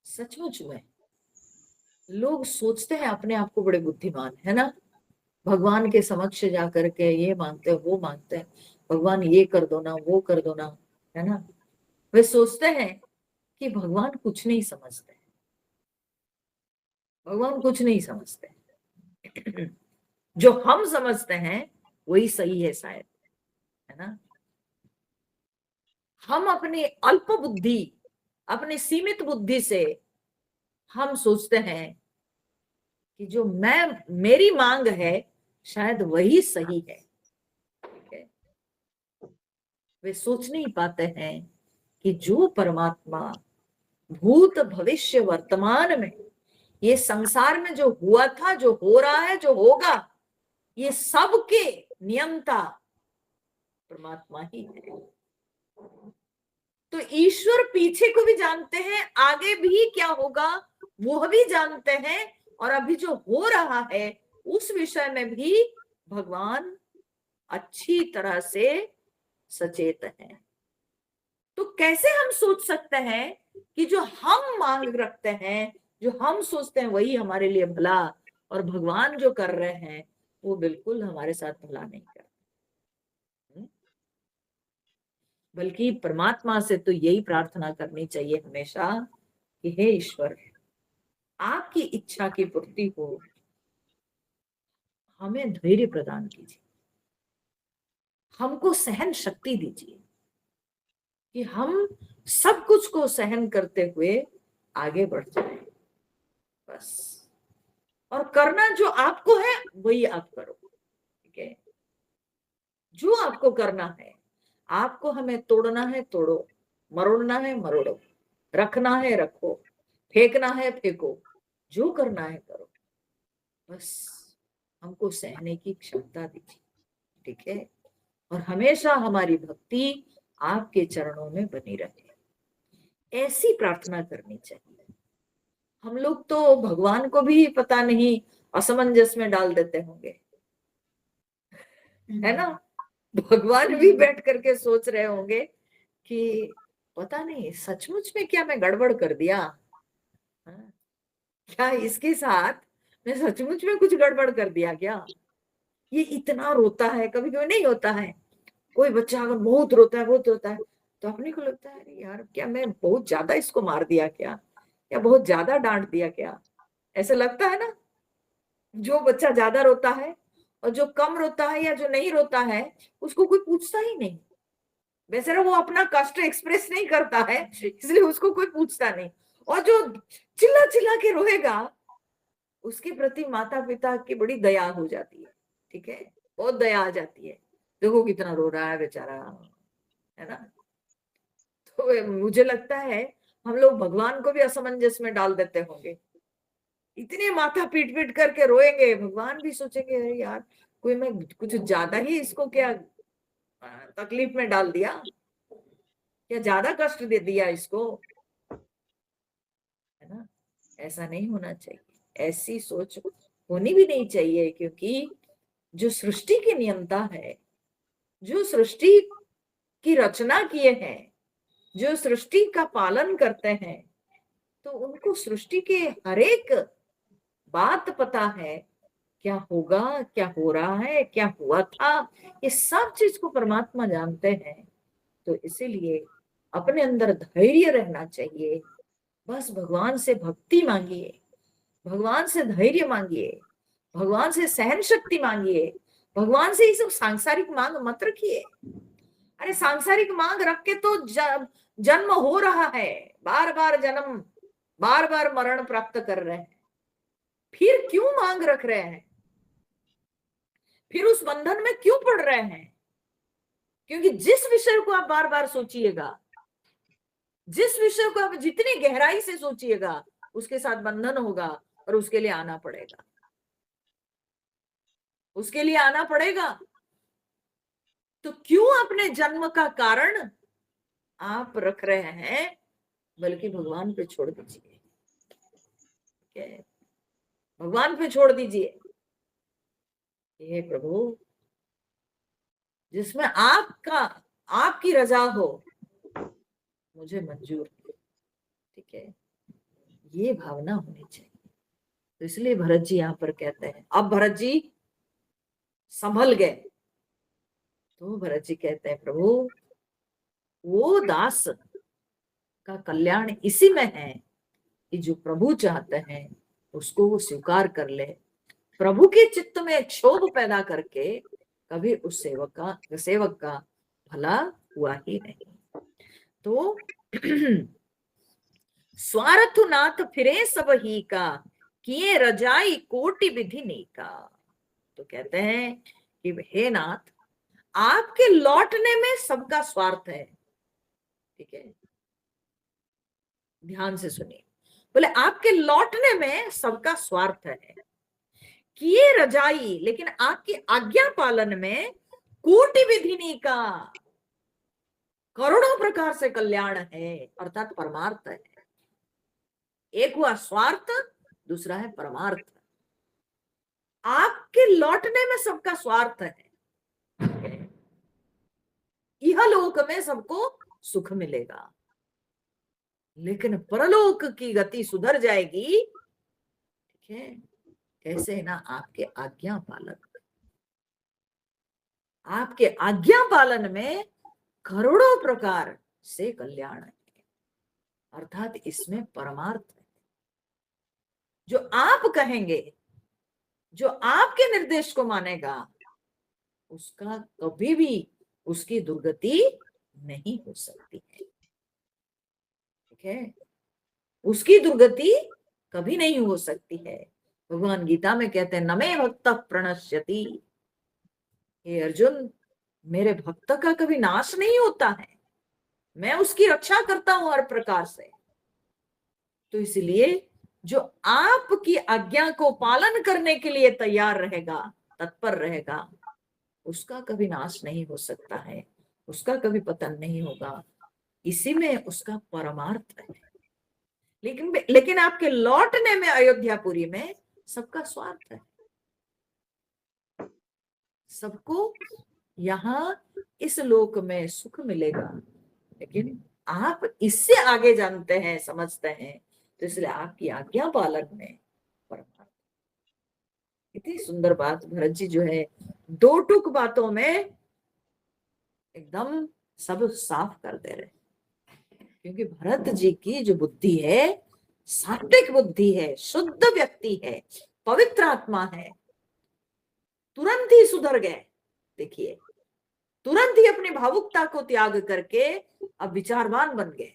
सचमुच में लोग सोचते हैं अपने आप को बड़े बुद्धिमान है ना, भगवान के समक्ष जा करके ये मांगते हैं, वो मांगते हैं, भगवान ये कर दो ना, वो कर दो ना, है ना। वे सोचते हैं कि भगवान कुछ नहीं समझते, भगवान कुछ नहीं समझते। जो हम समझते हैं वही सही है शायद, है ना। हम अपनी अल्प बुद्धि, अपनी सीमित बुद्धि से हम सोचते हैं कि जो मेरी मांग है शायद वही सही है। ठीक है, वे सोच नहीं पाते हैं कि जो परमात्मा भूत भविष्य वर्तमान में ये संसार में जो हुआ था, जो हो रहा है, जो होगा, ये सबके नियंता परमात्मा ही है। तो ईश्वर पीछे को भी जानते हैं, आगे भी क्या होगा वो भी जानते हैं, और अभी जो हो रहा है उस विषय में भी भगवान अच्छी तरह से सचेत है। तो कैसे हम सोच सकते हैं कि जो हम मांग रखते हैं, जो हम सोचते हैं वही हमारे लिए भला, और भगवान जो कर रहे हैं वो बिल्कुल हमारे साथ भला नहीं कर, बल्कि परमात्मा से तो यही प्रार्थना करनी चाहिए हमेशा कि हे ईश्वर, आपकी इच्छा की पूर्ति हो, हमें धैर्य प्रदान कीजिए, हमको सहन शक्ति दीजिए कि हम सब कुछ को सहन करते हुए आगे बढ़ जाए बस। और करना जो आपको है वही आप करो, ठीक है? जो आपको करना है, आपको हमें तोड़ना है तोड़ो, मरोड़ना है मरोड़ो, रखना है रखो, फेंकना है फेंको, जो करना है करो, बस हमको सहने की क्षमता दीजिए, ठीक है? और हमेशा हमारी भक्ति आपके चरणों में बनी रहे, ऐसी प्रार्थना करनी चाहिए। हम लोग तो भगवान को भी पता नहीं असमंजस में डाल देते होंगे, है ना? भगवान भी बैठ करके सोच रहे होंगे कि पता नहीं सचमुच में क्या मैं गड़बड़ कर दिया, हाँ? क्या इसके साथ मैं सचमुच में कुछ गड़बड़ कर दिया क्या? ये इतना रोता है, कभी कभी नहीं होता है, कोई बच्चा अगर बहुत रोता है बहुत रोता है तो अपने को लगता है अरे यार क्या मैं बहुत ज्यादा इसको मार दिया क्या, या बहुत ज्यादा डांट दिया क्या, ऐसा लगता है ना? जो बच्चा ज्यादा रोता है और जो कम रोता है या जो नहीं रोता है उसको कोई पूछता ही नहीं, बेचारा वो अपना कष्ट एक्सप्रेस नहीं करता है इसलिए उसको कोई पूछता नहीं। और जो चिल्ला चिल्ला के रोएगा उसके प्रति माता पिता की बड़ी दया हो जाती है, ठीक है? बहुत दया आ जाती है, देखो कितना रो रहा है बेचारा, है ना? तो मुझे लगता है हम लोग भगवान को भी असमंजस में डाल देते होंगे, इतने माथा पीट पीट करके रोएंगे, भगवान भी सोचेंगे अरे यार कोई मैं कुछ ज्यादा ही इसको क्या तकलीफ में डाल दिया, क्या ज्यादा कष्ट दे दिया इसको, है ना? ऐसा नहीं होना चाहिए, ऐसी सोच होनी भी नहीं चाहिए, क्योंकि जो सृष्टि की नियंता है, जो सृष्टि की रचना किए हैं, जो सृष्टि का पालन करते हैं, तो उनको सृष्टि के हर एक बात पता है, क्या होगा, क्या हो रहा है, क्या हुआ था, ये सब चीज को परमात्मा जानते हैं। तो इसीलिए अपने अंदर धैर्य रहना चाहिए, बस भगवान से भक्ति मांगिए, भगवान से धैर्य मांगिए, भगवान से सहन शक्ति मांगिए, भगवान से ये सब सांसारिक मांग मत रखिए। अरे सांसारिक मांग रख के तो जन्म हो रहा है, बार बार जन्म, बार बार मरण प्राप्त कर रहे हैं, फिर क्यों मांग रख रहे हैं, फिर उस बंधन में क्यों पड़ रहे हैं? क्योंकि जिस विषय को आप बार बार सोचिएगा, जिस विषय को आप जितनी गहराई से सोचिएगा उसके साथ बंधन होगा, और उसके लिए आना पड़ेगा, उसके लिए आना पड़ेगा। तो क्यों अपने जन्म का कारण आप रख रहे हैं, बल्कि भगवान पे छोड़ दीजिए, भगवान पे छोड़ दीजिए, हे प्रभु जिसमें आपका आपकी रजा हो मुझे मंजूर, ठीक है? ये भावना होनी चाहिए। तो इसलिए भरत जी यहाँ पर कहते हैं, अब भरत जी संभल गए, तो भरत जी कहते हैं प्रभु वो दास का कल्याण इसी में है कि जो प्रभु चाहते हैं उसको वो स्वीकार कर ले, प्रभु के चित्त में क्षोभ पैदा करके कभी उस सेवक का भला हुआ ही नहीं। तो स्वार्थ नाथ फिरे सब ही का, किए रजाई कोटि विधि नीका। तो कहते हैं कि हे नाथ आपके लौटने में सबका स्वार्थ है, ठीक है? ध्यान से सुनिए, बोले आपके लौटने में सबका स्वार्थ है, किए रजाई लेकिन आपकी आज्ञा पालन में कोटि विधिनी का, करोड़ों प्रकार से कल्याण है, अर्थात परमार्थ है। एक हुआ स्वार्थ दूसरा है परमार्थ। आपके लौटने में सबका स्वार्थ है। यह लोक में सबको सुख मिलेगा, लेकिन परलोक की गति सुधर जाएगी। ठीक है, कैसे ना, आपके आज्ञा पालन, आपके आज्ञा पालन में करोड़ों प्रकार से कल्याण है, अर्थात इसमें परमार्थ है। जो आप कहेंगे, जो आपके निर्देश को मानेगा, उसका कभी भी उसकी दुर्गति नहीं हो सकती है। ठीक है, उसकी दुर्गति कभी नहीं हो सकती है। भगवान गीता में कहते हैं, नमे भक्त प्रणश्यति। हे अर्जुन, मेरे भक्त का कभी नाश नहीं होता है, मैं उसकी रक्षा करता हूं हर प्रकार से। तो इसलिए जो आपकी आज्ञा को पालन करने के लिए तैयार रहेगा, तत्पर रहेगा, उसका कभी नाश नहीं हो सकता है, उसका कभी पतन नहीं होगा। इसी में उसका परमार्थ है। लेकिन आपके लौटने में अयोध्यापुरी में सबका स्वार्थ है। सबको यहाँ इस लोक में सुख मिलेगा, लेकिन आप इससे आगे जानते हैं, समझते हैं, तो इसलिए आपकी आज्ञा पालन में परमार्थ। इतनी सुंदर बात भरत जी जो है, दो टुक बातों में एकदम सब साफ कर दे रहे, क्योंकि भरत जी की जो बुद्धि है, सात्विक बुद्धि है, शुद्ध व्यक्ति है, पवित्र आत्मा है, तुरंत ही सुधर गए। देखिए, तुरंत ही अपनी भावुकता को त्याग करके अब विचारवान बन गए,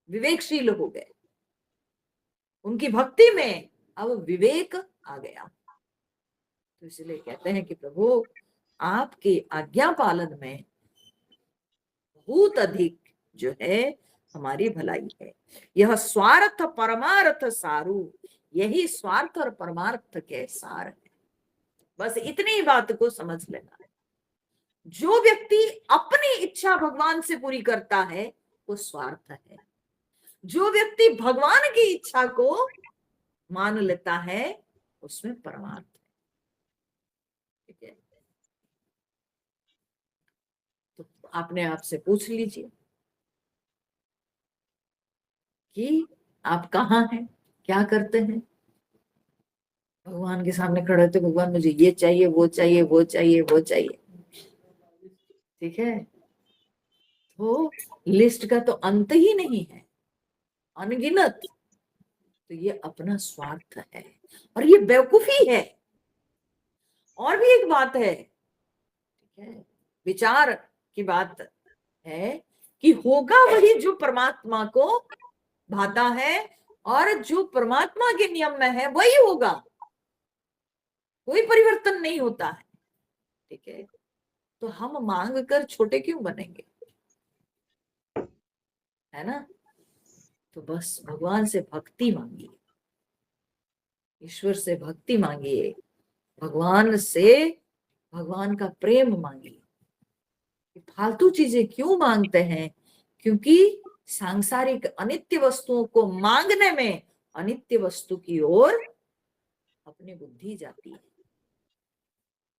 विवेकशील हो गए। उनकी भक्ति में अब विवेक आ गया। तो इसलिए कहते हैं कि प्रभु, आपकी आज्ञा पालन में बहुत अधिक जो है हमारी भलाई है। यह स्वार्थ परमार्थ सारू, यही स्वार्थ और परमार्थ के सार है। बस इतनी बात को समझ लेना है। जो व्यक्ति अपनी इच्छा भगवान से पूरी करता है वो स्वार्थ है। जो व्यक्ति भगवान की इच्छा को मान लेता है उसमें परमार्थ है। ठीक है, तो आपने आपसे पूछ लीजिए कि आप कहाँ हैं, क्या करते हैं। भगवान के सामने खड़े थे, भगवान मुझे ये चाहिए, वो चाहिए, वो चाहिए, वो चाहिए। ठीक है, तो लिस्ट का तो अंत ही नहीं है, अनगिनत। तो ये अपना स्वार्थ है और ये बेवकूफी है। और भी एक बात है, ठीक है, विचार की बात है कि होगा वही जो परमात्मा को भाता है, और जो परमात्मा के नियम में है वही होगा, कोई परिवर्तन नहीं होता है। ठीक है, तो हम मांग कर छोटे क्यों बनेंगे, है ना। तो बस भगवान से भक्ति मांगिए, ईश्वर से भक्ति मांगिए, भगवान से भगवान का प्रेम मांगिए। फालतू चीजें क्यों मांगते हैं, क्योंकि सांसारिक अनित्य वस्तुओं को मांगने में अनित्य वस्तु की ओर अपनी बुद्धि जाती है,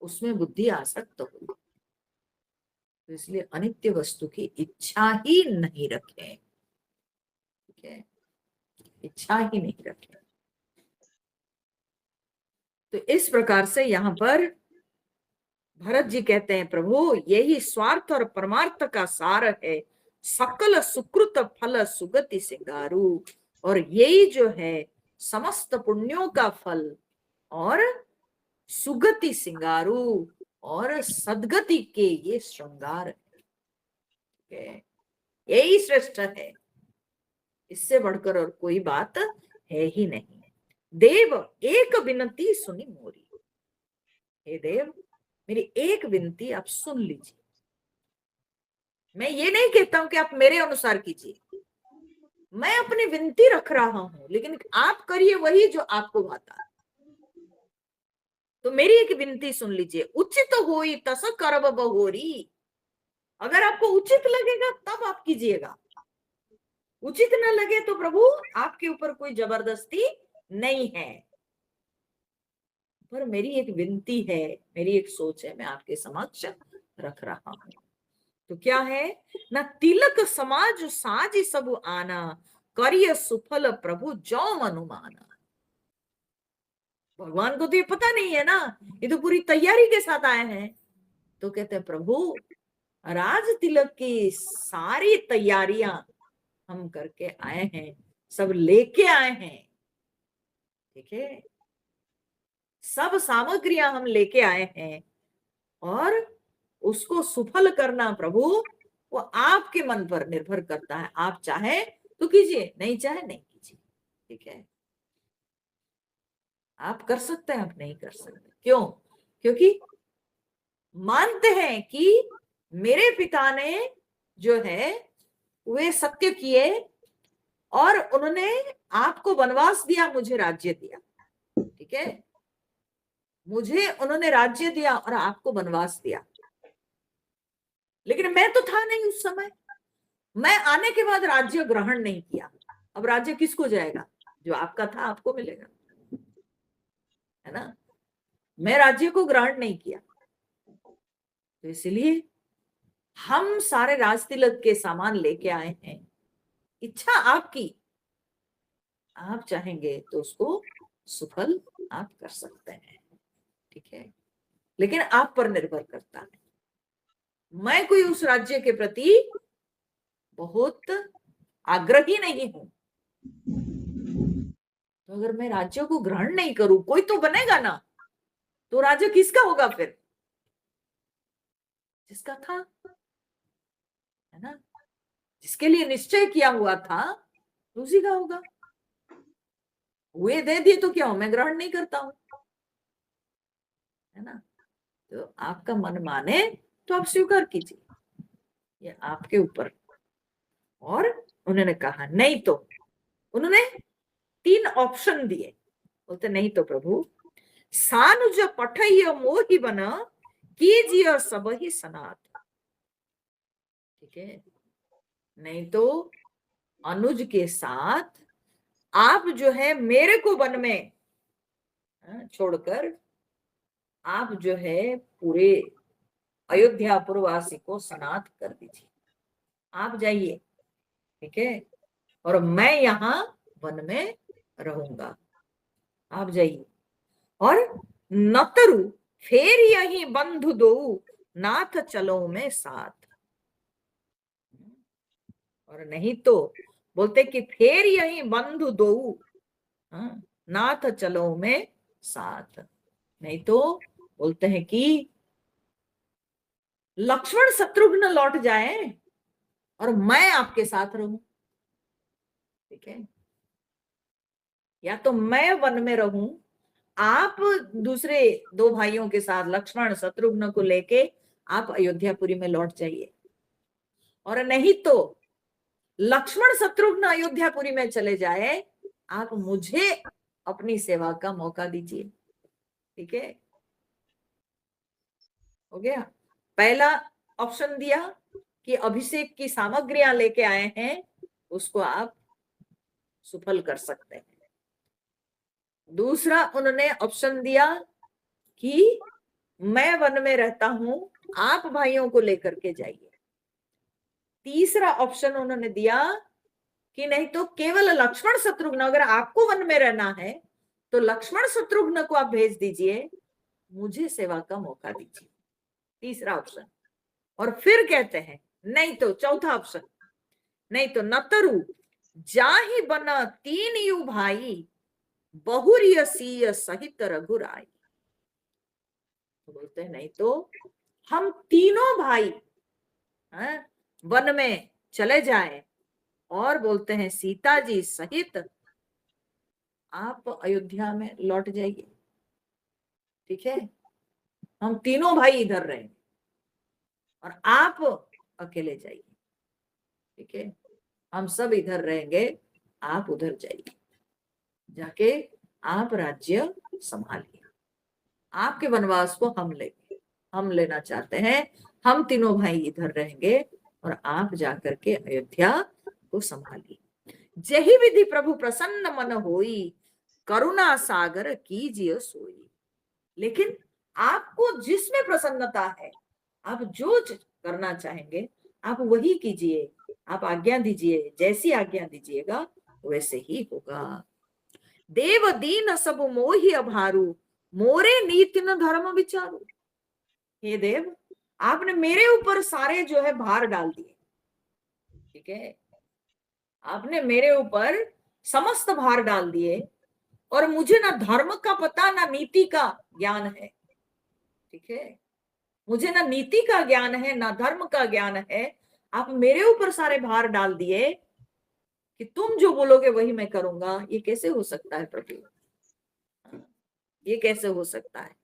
उसमें बुद्धि आसक्त होती है। तो इसलिए अनित्य वस्तु की इच्छा ही नहीं रखें। ठीक है, इच्छा ही नहीं रखें। तो इस प्रकार से यहाँ पर भरत जी कहते हैं, प्रभु यही स्वार्थ और परमार्थ का सार है, सकल सुकृत फल सुगति सिंगारू। और यही जो है समस्त पुण्यों का फल और सुगति सिंगारू और सदगति के ये श्रृंगार है। यही श्रेष्ठ है, इससे बढ़कर और कोई बात है ही नहीं। देव एक विनती सुनी मोरी, हे देव मेरी एक विनती आप सुन लीजिए। मैं ये नहीं कहता हूं कि आप मेरे अनुसार कीजिए, मैं अपनी विनती रख रहा हूं, लेकिन आप करिए वही जो आपको भाता है। तो मेरी एक विनती सुन लीजिए, उचित होई तस करब बहोरी। अगर आपको उचित लगेगा तब आप कीजिएगा, उचित न लगे तो प्रभु आपके ऊपर कोई जबरदस्ती नहीं है। पर मेरी एक विनती है, मेरी एक सोच है, मैं आपके समक्ष रख रहा हूं। तो क्या है ना, तिलक समाज साज सब आना, करिय सुफल प्रभु जो मनुमाना। भगवान को तो ये पता नहीं है ना, ये तो पूरी तैयारी के साथ आए हैं। तो कहते हैं प्रभु राज तिलक की सारी तैयारियां हम करके आए हैं, सब लेके आए हैं। ठीक है, सब सामग्रियां हम लेके आए हैं, और उसको सुफल करना प्रभु वो आपके मन पर निर्भर करता है। आप चाहे तो कीजिए, नहीं चाहे नहीं कीजिए। ठीक है, आप कर सकते हैं, आप नहीं कर सकते। क्यों? क्योंकि मानते हैं कि मेरे पिता ने जो है वे सत्य किए, और उन्होंने आपको वनवास दिया, मुझे राज्य दिया। ठीक है, मुझे उन्होंने राज्य दिया और आपको वनवास दिया, लेकिन मैं तो था नहीं उस समय। मैं आने के बाद राज्य ग्रहण नहीं किया। अब राज्य किसको जाएगा? जो आपका था आपको मिलेगा, है ना। मैं राज्य को ग्रहण नहीं किया, तो इसलिए हम सारे राज तिलक के सामान लेके आए हैं। इच्छा आपकी, आप चाहेंगे तो उसको सफल आप कर सकते हैं। ठीक है, लेकिन आप पर निर्भर करता है। मैं कोई उस राज्य के प्रति बहुत आग्रही नहीं हूं, तो अगर मैं राज्य को ग्रहण नहीं करूं, कोई तो बनेगा ना, तो राज्य किसका होगा फिर? जिसका था, है ना, जिसके लिए निश्चय किया हुआ था उसी का होगा। वे दे दिए तो क्या हो, मैं ग्रहण नहीं करता हूं, है ना। तो आपका मन माने तो आप स्वीकार कीजिए, ये आपके ऊपर। और उन्होंने कहा नहीं, तो उन्होंने 3 ऑप्शन दिए। बोलते नहीं तो प्रभु सानुज पठय मोहि बन, कीजिए सब ही सनात। ठीक है, नहीं तो अनुज के साथ आप जो है मेरे को वन में छोड़कर आप जो है पूरे अयोध्या पुरवासी को सनात कर दीजिए, आप जाइए। ठीक है, और मैं यहाँ वन में रहूंगा, आप जाइए। और नतरु फेर यही बंधु दो, नाथ चलो में साथ। और नहीं तो बोलते कि फेर यही बंधु दो, नाथ चलो में साथ। नहीं तो बोलते हैं कि लक्ष्मण शत्रुघ्न लौट जाए और मैं आपके साथ रहूं। ठीक है, या तो मैं वन में रहूं, आप दूसरे 2 भाइयों के साथ लक्ष्मण शत्रुघ्न को लेके आप अयोध्यापुरी में लौट जाइए, और नहीं तो लक्ष्मण शत्रुघ्न अयोध्यापुरी में चले जाए, आप मुझे अपनी सेवा का मौका दीजिए। ठीक है, हो गया। पहला ऑप्शन दिया कि अभिषेक की सामग्रियां लेके आए हैं, उसको आप सफल कर सकते हैं। दूसरा उन्होंने ऑप्शन दिया कि मैं वन में रहता हूं, आप भाइयों को लेकर के जाइए। तीसरा ऑप्शन उन्होंने दिया कि नहीं तो केवल लक्ष्मण शत्रुघ्न, अगर आपको वन में रहना है तो लक्ष्मण शत्रुघ्न को आप भेज दीजिए, मुझे सेवा का मौका दीजिए। तीसरा ऑप्शन। और फिर कहते हैं नहीं तो चौथा ऑप्शन, नहीं तो नतरु जाहि बना 3 यू भाई, बहुरिय सीय सहित रघुराई। तो बोलते हैं नहीं तो हम तीनों भाई वन में चले जाएं, और बोलते हैं सीता जी सहित आप अयोध्या में लौट जाइए। ठीक है, हम तीनों भाई इधर रहेंगे और आप अकेले जाइए। ठीक है, हम सब इधर रहेंगे, आप उधर जाइए, जाके आप राज्य संभालिए। आपके वनवास को हम लेंगे, हम लेना चाहते हैं। हम तीनों भाई इधर रहेंगे और आप जाकर के अयोध्या को संभालिए। जही विधि प्रभु प्रसन्न मन होई, करुणा सागर कीजिए सोई। लेकिन आपको जिसमें प्रसन्नता है, आप जो करना चाहेंगे आप वही कीजिए, आप आज्ञा दीजिए, जैसी आज्ञा दीजिएगा वैसे ही होगा। देव दीन सब मोहि अभारू, मोरे नीति न धर्म विचारू। हे देव, आपने मेरे ऊपर सारे जो है भार डाल दिए, ठीक है, आपने मेरे ऊपर समस्त भार डाल दिए, और मुझे ना धर्म का पता ना नीति का ज्ञान है, ठीक है, मुझे ना नीति का ज्ञान है ना धर्म का ज्ञान है। आप मेरे ऊपर सारे भार डाल दिए कि तुम जो बोलोगे वही मैं करूंगा। ये कैसे हो सकता है प्रभु, ये कैसे हो सकता है?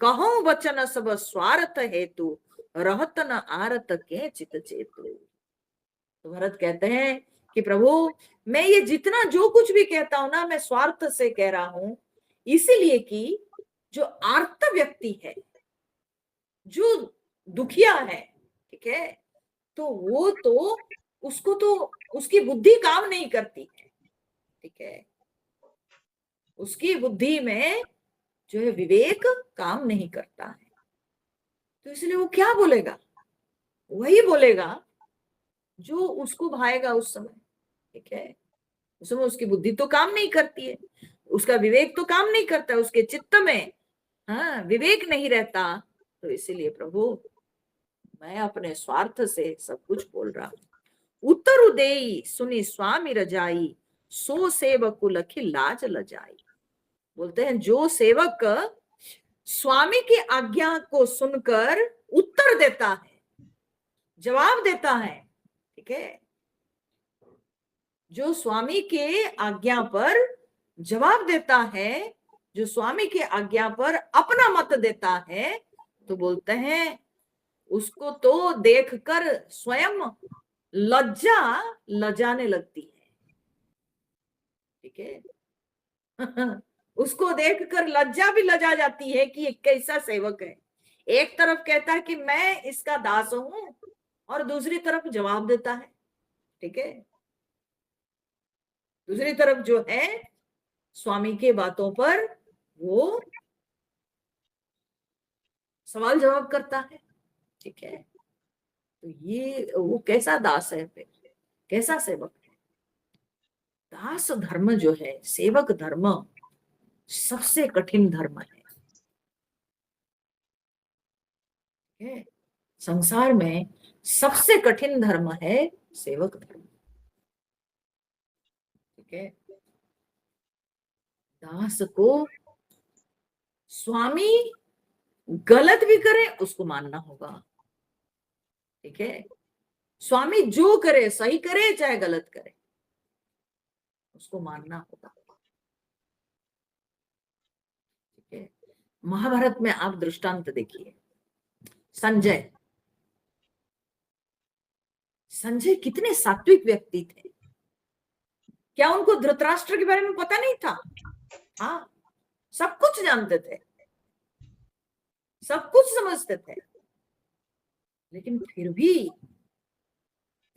कहो वचन सब स्वार्थ हेतु, रहत न आरत के चित चेतु। तो भरत कहते हैं कि प्रभु, मैं ये जितना जो कुछ भी कहता हूं ना, मैं स्वार्थ से कह रहा हूं, इसीलिए कि जो आर्त व्यक्ति है, जो दुखिया है, ठीक है, तो वो तो उसको तो उसकी बुद्धि काम नहीं करती है, ठीक है, उसकी बुद्धि में जो है विवेक काम नहीं करता है, तो इसलिए वो क्या बोलेगा? वही बोलेगा जो उसको भाएगा उस समय, ठीक है, उस समय उसकी बुद्धि तो काम नहीं करती है, उसका विवेक तो काम नहीं करता, उसके चित्त में हाँ विवेक नहीं रहता। तो इसीलिए प्रभु, मैं अपने स्वार्थ से सब कुछ बोल रहा हूं। उत्तर उदेई सुनी स्वामी रजाई, सो सेवक लखी लाज लजाई। बोलते हैं जो सेवक स्वामी की आज्ञा को सुनकर उत्तर देता है, जवाब देता है, ठीक है, जो स्वामी के आज्ञा पर जवाब देता है, जो स्वामी की आज्ञा पर अपना मत देता है, तो बोलते हैं उसको तो देखकर स्वयं लज्जा लजाने लगती है, ठीक है। उसको देखकर लज्जा भी लजा जाती है कि ये कैसा सेवक है। एक तरफ कहता है कि मैं इसका दास हूं, और दूसरी तरफ जवाब देता है, ठीक है, दूसरी तरफ जो है स्वामी के बातों पर वो सवाल जवाब करता है, ठीक है। तो ये वो कैसा दास है, फिर कैसा सेवक है? दास धर्म जो है, सेवक धर्म सबसे कठिन धर्म है, ठीक है? संसार में सबसे कठिन धर्म है सेवक धर्म, ठीक है। दास को स्वामी गलत भी करे उसको मानना होगा, ठीक है, स्वामी जो करे, सही करे चाहे गलत करे, उसको मानना होगा, ठीक है। महाभारत में आप दृष्टांत देखिए, संजय, संजय कितने सात्विक व्यक्ति थे। क्या उनको धृतराष्ट्र के बारे में पता नहीं था? हाँ, सब कुछ जानते थे, सब कुछ समझते थे, लेकिन फिर भी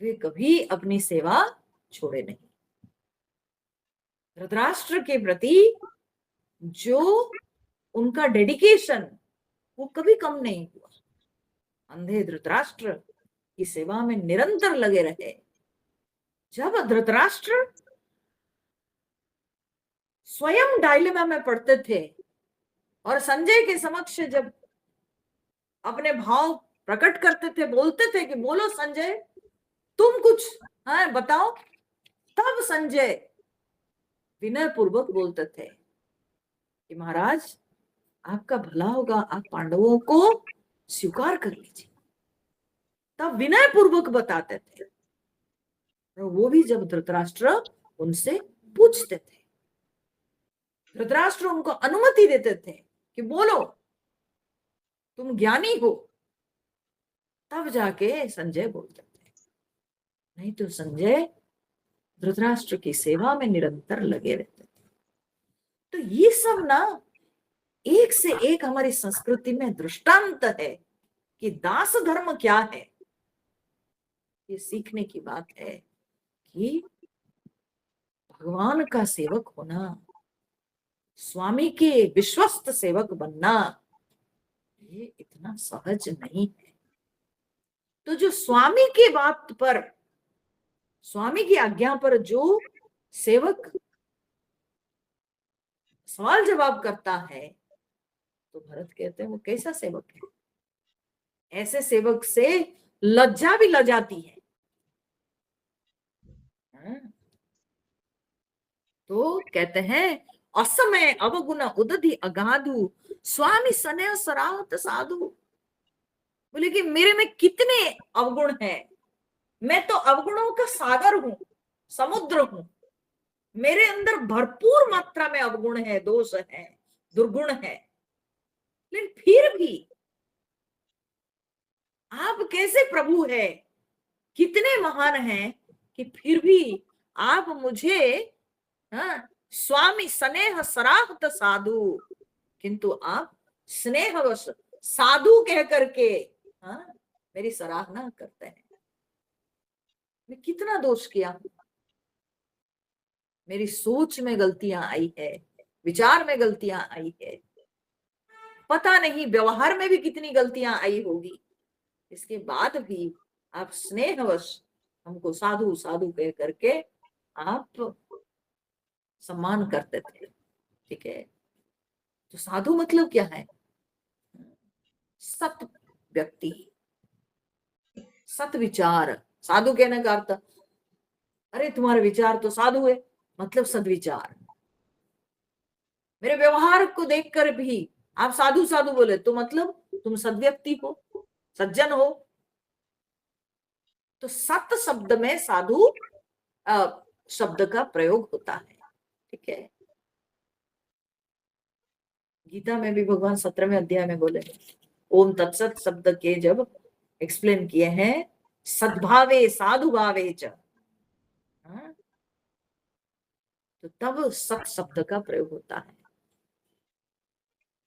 वे कभी अपनी सेवा छोड़े नहीं। धृतराष्ट्र के प्रति जो उनका डेडिकेशन, वो कभी कम नहीं हुआ। अंधे धृतराष्ट्र की सेवा में निरंतर लगे रहे। जब धृतराष्ट्र स्वयं डायलेमा में पड़ते थे और संजय के समक्ष जब अपने भाव प्रकट करते थे, बोलते थे कि बोलो संजय, तुम कुछ बताओ, तब संजय विनय पूर्वक बोलते थे कि महाराज आपका भला होगा, आप पांडवों को स्वीकार कर लीजिए। तब विनय पूर्वक बताते थे, और वो भी जब धृतराष्ट्र उनसे पूछते थे, धृतराष्ट्र उनको अनुमति देते थे कि बोलो, तुम ज्ञानी हो, तब जाके संजय बोलते थे, नहीं तो संजय धृतराष्ट्र की सेवा में निरंतर लगे रहते थे। तो ये सब ना एक से एक हमारी संस्कृति में दृष्टांत है कि दास धर्म क्या है। ये सीखने की बात है कि भगवान का सेवक होना स्वामी के विश्वस्त सेवक बनना ये इतना सहज नहीं है। तो जो स्वामी की बात पर, स्वामी की आज्ञा पर जो सेवक सवाल जवाब करता है, तो भरत कहते हैं वो कैसा सेवक है? ऐसे सेवक से लज्जा भी लजाती है। तो कहते हैं असमय अवगुण उदधि अगाधु स्वामी स्नेह सराहत साधु। बोले कि मेरे में कितने अवगुण हैं, मैं तो अवगुणों का सागर हूं, समुद्र हूं। मेरे अंदर भरपूर मात्रा में अवगुण है, दोष है, दुर्गुण है। लेकिन फिर भी आप कैसे प्रभु है, कितने महान हैं कि फिर भी आप मुझे, हाँ, स्वामी स्नेह सराहत साधु, किंतु आप स्नेहवश साधु कह करके, हाँ, मेरी सराहना करते हैं। मैं कितना दोष किया, मेरी सोच में गलतियां आई है, विचार में गलतियां आई है, पता नहीं व्यवहार में भी कितनी गलतियां आई होगी। इसके बाद भी आप स्नेहवश हमको साधु साधु कह करके आप सम्मान करते थे। ठीक है, तो साधु मतलब क्या है? सत व्यक्ति, सत विचार। साधु कहने का अर्थ, अरे तुम्हारे विचार तो साधु है, मतलब सदविचार। मेरे व्यवहार को देखकर भी आप साधु साधु बोले तो मतलब तुम सद्व्यक्ति हो, सज्जन हो। तो सत शब्द में साधु शब्द का प्रयोग होता है। ठीक है, गीता में भी भगवान 17वें अध्याय में बोले, ओम तत्सत शब्द के जब एक्सप्लेन किए हैं, सद्भावे साधु भावे च, तो तब सत शब्द का प्रयोग होता है।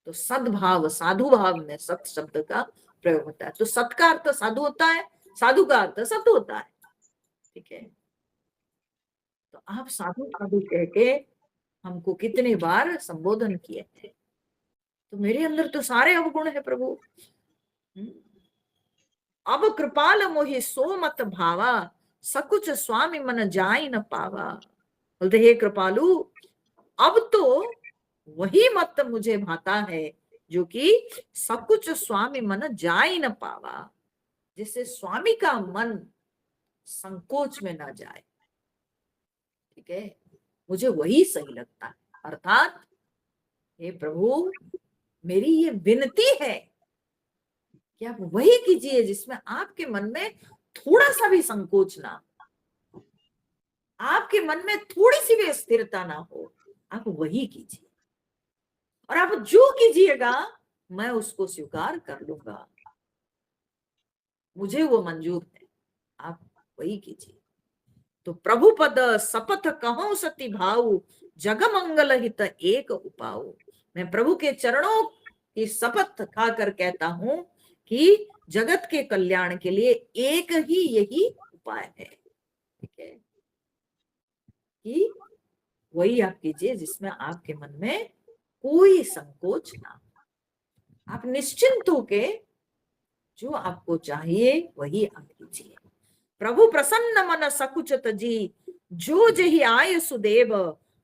तो सद्भाव, साधु भाव में सत शब्द का प्रयोग होता है। तो सत का अर्थ साधु होता है, साधु का अर्थ सत होता है। ठीक है, तो आप साधु साधु कह के हमको कितने बार संबोधन किए थे। तो मेरे अंदर तो सारे अवगुण है प्रभु। अब कृपाल मोहि सो मत भावा सकुच स्वामी मन जाई न पावा। बोलते हे कृपालु, अब तो वही मत मुझे भाता है जो कि सकुच स्वामी मन जाई न पावा, जिससे स्वामी का मन संकोच में ना जाए। ठीक है, मुझे वही सही लगता है। अर्थात हे प्रभु, मेरी ये विनती है कि आप वही कीजिए जिसमें आपके मन में थोड़ा सा भी संकोच ना, आपके मन में थोड़ी सी भी अस्थिरता ना हो। आप वही कीजिए, और आप जो कीजिएगा मैं उसको स्वीकार कर लूंगा, मुझे वो मंजूर है। आप वही कीजिए। तो प्रभु पद सपथ कहो सती भाऊ जग मंगल हित एक उपाऊ। मैं प्रभु के चरणों की शपथ खाकर कहता हूं कि जगत के कल्याण के लिए एक ही यही उपाय है। ठीक है, कि वही आप कीजिए जिसमें आपके मन में कोई संकोच ना, आप निश्चिंत होके जो आपको चाहिए वही आप कीजिए। प्रभु प्रसन्न मन सकुचत जी जो जही आय सुदेव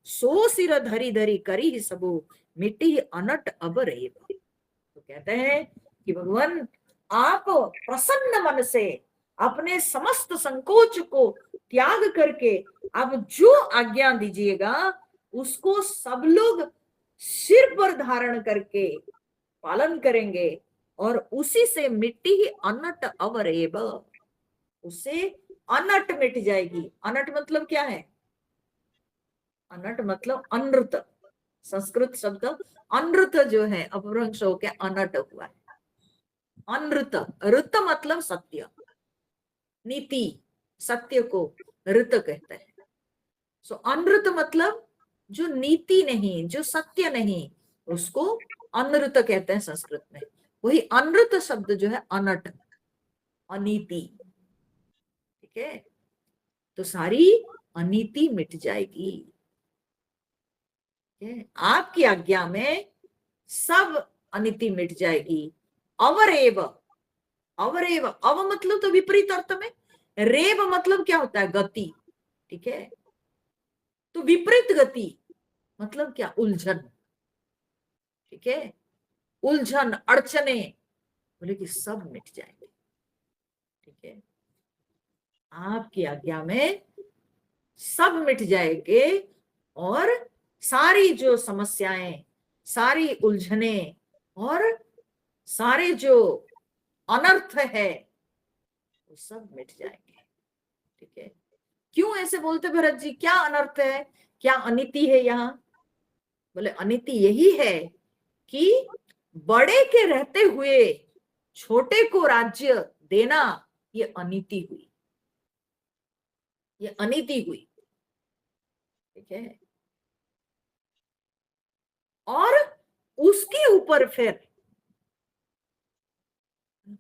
सो सिर धरी धरी करी सबो मिट्टी अनट अब रेव। तो कहते हैं कि भगवान आप प्रसन्न मन से अपने समस्त संकोच को त्याग करके आप जो आज्ञा दीजिएगा उसको सब लोग सिर पर धारण करके पालन करेंगे, और उसी से मिट्टी ही अनट अवरेब, उससे अनट मिट जाएगी। अनट मतलब क्या है? अनट मतलब अनृत, संस्कृत शब्द अनृत जो है अपभ्रंश होके अनट हुआ है। अनृत, ऋत मतलब सत्य, नीति, सत्य को ऋत कहते हैं। सो अनृत मतलब जो नीति नहीं, जो सत्य नहीं, उसको अनृत कहते हैं संस्कृत में। वही अनृत शब्द जो है अनट, अनीति। ठीक है, तो सारी अनीति मिट जाएगी। आपकी आज्ञा में सब अनिति मिट जाएगी। अवरेव, अवरेव, अव मतलब तो विपरीत अर्थ में, रेव मतलब क्या होता है? गति। ठीक है, तो विपरीत गति मतलब क्या? उलझन। ठीक है, उलझन, अड़चने, बोले कि सब मिट जाएंगे। ठीक है, आपकी आज्ञा में सब मिट जाएंगे और सारी जो समस्याएं, सारी उलझने और सारे जो अनर्थ है वो सब मिट जाएंगे। ठीक है, क्यों ऐसे बोलते भरत जी? क्या अनर्थ है, क्या अनिति है यहाँ? बोले अनिति यही है कि बड़े के रहते हुए छोटे को राज्य देना, ये अनीति हुई, ये अनीति हुई। ठीक है, और उसके ऊपर फिर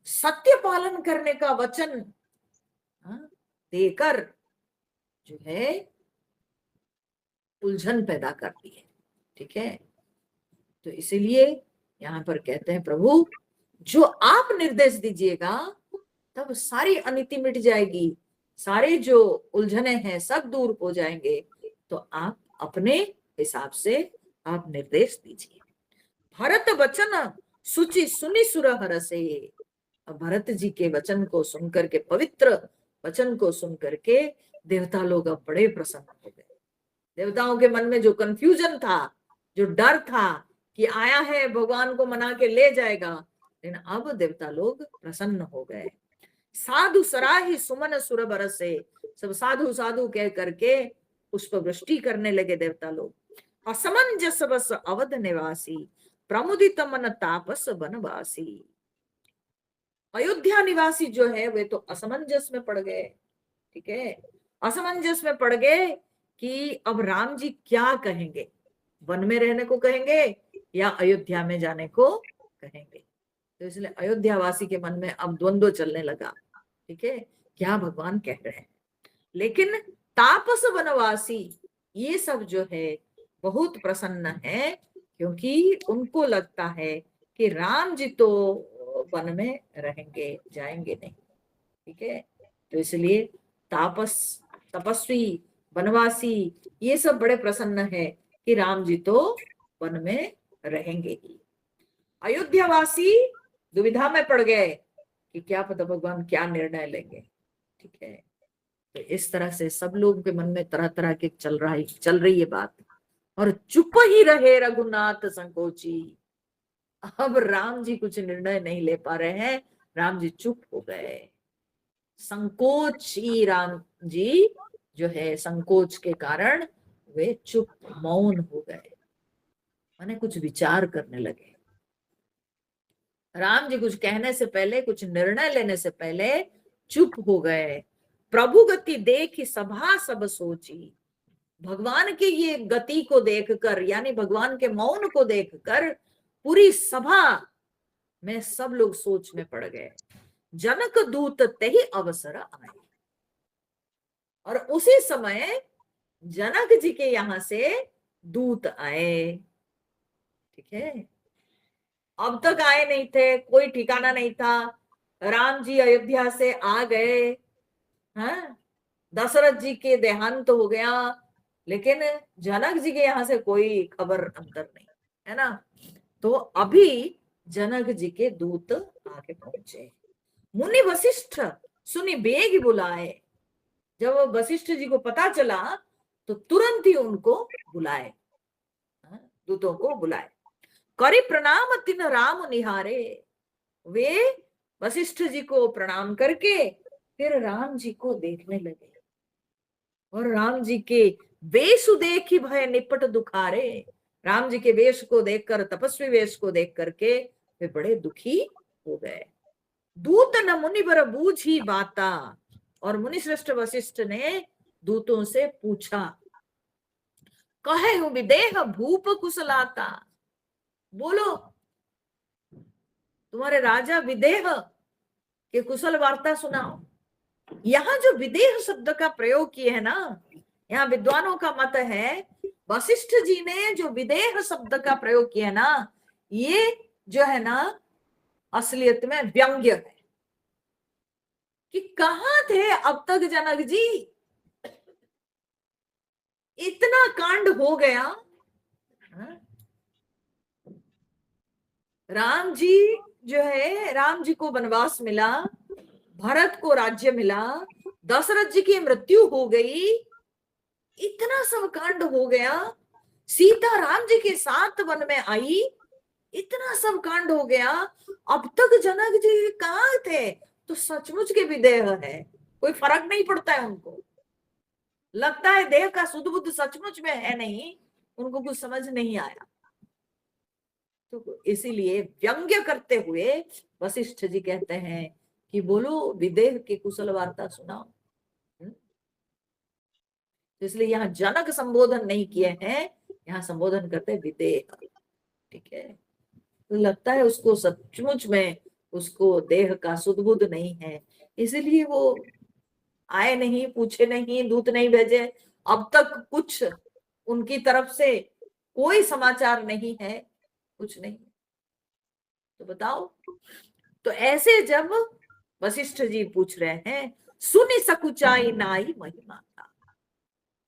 सत्य पालन करने का वचन देकर जो है उलझन पैदा करती है। ठीक है, तो इसीलिए यहां पर कहते हैं प्रभु जो आप निर्देश दीजिएगा तब सारी अनिति मिट जाएगी, सारे जो उलझने हैं सब दूर हो जाएंगे। तो आप अपने हिसाब से आप निर्देश दीजिए। भरत वचन सुचि सुनि सुर हरसे। भरत जी के वचन को सुनकर के, पवित्र वचन को सुनकर के देवता लोग अब बड़े प्रसन्न हो गए। देवताओं के मन में जो कंफ्यूजन था, जो डर था कि आया है भगवान को मना के ले जाएगा, लेकिन अब देवता लोग प्रसन्न हो गए। साधु सराही सुमन सुर बरसे, सब साधु साधु कह करके पुष्प वृष्टि करने लगे देवता लोग। असमंजस बस अवध निवासी, प्रमुदित मन तापस बनवासी। अयोध्या निवासी जो है वे तो असमंजस में पड़ गए। ठीक है, असमंजस में पड़ गए कि अब राम जी क्या कहेंगे, वन में रहने को कहेंगे या अयोध्या में जाने को कहेंगे। तो इसलिए अयोध्यावासी के मन में अब द्वंद्व चलने लगा। ठीक है, क्या भगवान कह रहे हैं। लेकिन तापस वनवासी ये सब जो है बहुत प्रसन्न है, क्योंकि उनको लगता है कि राम जी तो वन में रहेंगे, जाएंगे नहीं। ठीक है, तो इसलिए तापस, तपस्वी, वनवासी ये सब बड़े प्रसन्न है कि राम जी तो वन में रहेंगे ही। अयोध्यावासी दुविधा में पड़ गए कि क्या पता भगवान क्या निर्णय लेंगे। ठीक है, तो इस तरह से सब लोगों के मन में तरह तरह के चल रही है बात। और चुप ही रहे रघुनाथ संकोची। अब राम जी कुछ निर्णय नहीं ले पा रहे हैं, राम जी चुप हो गए। संकोच ही राम जी जो है, संकोच के कारण वे चुप, मौन हो गए, माने कुछ विचार करने लगे। राम जी कुछ कहने से पहले, कुछ निर्णय लेने से पहले चुप हो गए। प्रभु गति देखी सभा सब सोची। भगवान की ये गति को देखकर, यानी भगवान के मौन को देखकर पूरी सभा में सब लोग सोच में पड़ गए। जनक दूत तही अवसर आए, और उसी समय जनक जी के यहां से दूत आए। ठीक है, अब तक आए नहीं थे, कोई ठिकाना नहीं था। राम जी अयोध्या से आ गए, हाँ, दशरथ जी के देहांत तो हो गया, लेकिन जनक जी के यहाँ से कोई खबर अंतर नहीं है ना। तो अभी जनक जी के दूत आके पहुंचे। मुनि वशिष्ठ सुनी बेग बुलाए। जब वशिष्ठ जी को पता चला तो तुरंत ही उनको बुलाए, दूतों को बुलाए। करी प्रणाम तिन राम निहारे। वे वशिष्ठ जी को प्रणाम करके फिर राम जी को देखने लगे, और राम जी के वेश देखी भय निपट दुखारे। राम जी के वेश को देखकर, तपस्वी वेश को देख करके वे बड़े दुखी हो गए। दूत न मुनि बर बूझी बाता। और मुनि श्रेष्ठ वशिष्ठ ने दूतों से पूछा, कहे हूं विदेह भूप कुशलाता। बोलो, तुम्हारे राजा विदेह के कुशल वार्ता सुनाओ। यहाँ जो विदेह शब्द का प्रयोग किए है ना, यहाँ विद्वानों का मत है वशिष्ठ जी ने जो विदेह शब्द का प्रयोग किया ना, ये जो है ना असलियत में व्यंग्य है कि कहां थे अब तक जनक जी, इतना कांड हो गया। राम जी जो है, राम जी को वनवास मिला, भरत को राज्य मिला, दशरथ जी की मृत्यु हो गई, इतना सब कांड हो गया, सीता राम जी के साथ वन में आई, इतना सब कांड हो गया, अब तक जनक जी कहाँ थे? तो सचमुच के विदेह है, कोई फर्क नहीं पड़ता है उनको, लगता है देह का सुध बुद्ध सचमुच में है नहीं, उनको कुछ समझ नहीं आया। तो इसीलिए व्यंग्य करते हुए वशिष्ठ जी कहते हैं कि बोलो विदेह के कुशल वार्ता सुनाओ। इसलिए यहाँ जनक संबोधन नहीं किए हैं, यहाँ संबोधन करते विदेह। ठीक है, तो लगता है उसको सचमुच में उसको देह का सुध बुध नहीं है, इसीलिए वो आए नहीं, पूछे नहीं, दूत नहीं भेजे, अब तक कुछ उनकी तरफ से कोई समाचार नहीं है, कुछ नहीं। तो बताओ, तो ऐसे जब वशिष्ठ जी पूछ रहे हैं, सुनि सकुचाई नाई महिमा था,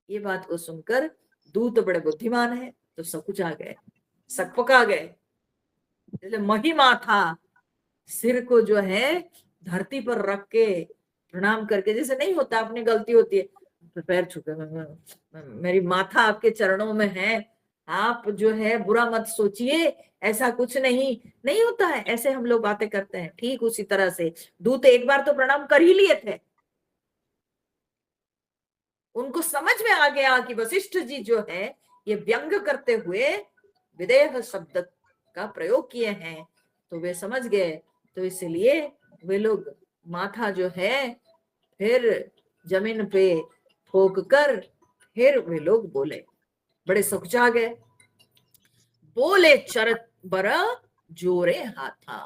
ये बात को सुनकर दूत बड़े बुद्धिमान है तो सकुचा गए, सकपका गए। जैसे महिमा था, सिर को जो है धरती पर रख के प्रणाम करके, जैसे नहीं होता, अपनी गलती होती है तो पैर छूके, मेरी माथा आपके चरणों में है, आप जो है बुरा मत सोचिए, ऐसा कुछ नहीं, नहीं होता है, ऐसे हम लोग बातें करते हैं। ठीक उसी तरह से दूत एक बार तो प्रणाम कर ही लिए थे, उनको समझ में आ गया कि वशिष्ठ जी जो है ये व्यंग करते हुए विदेह शब्द का प्रयोग किए हैं, तो वे समझ गए। तो इसलिए वे लोग माथा जो है फिर जमीन पे ठोक कर फिर वे लोग बोले, बड़े सकुचा गए, बोले चरत बर जोरे हाथा।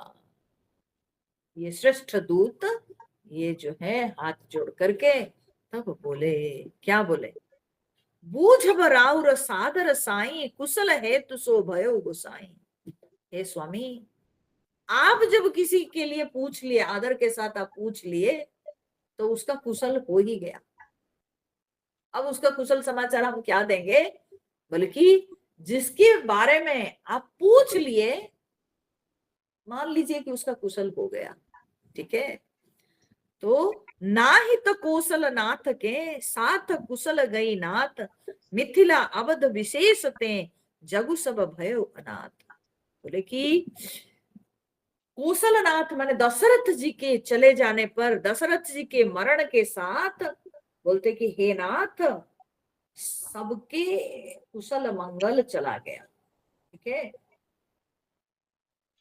ये श्रेष्ठ दूत ये जो है हाथ जोड़ करके तब बोले, क्या बोले, बूझ बराउर सादर साई कुशल है तुसो भयो गोसाई। हे स्वामी, आप जब किसी के लिए पूछ लिए, आदर के साथ आप पूछ लिए, तो उसका कुशल हो ही गया। अब उसका कुशल समाचार हम क्या देंगे, बल्कि जिसके बारे में आप पूछ लिए, मान लीजिए कि उसका कुशल हो गया, ठीक है, तो ना ही तो कौशल नाथ के साथ कुशल गई नाथ, मिथिला अवध विशेष ते जगु सब भयो अनाथ। बोले कि कौशलनाथ माने दशरथ जी के चले जाने पर, दशरथ जी के मरण के साथ बोलते कि हे नाथ, सबके कुशल मंगल चला गया। ठीक है,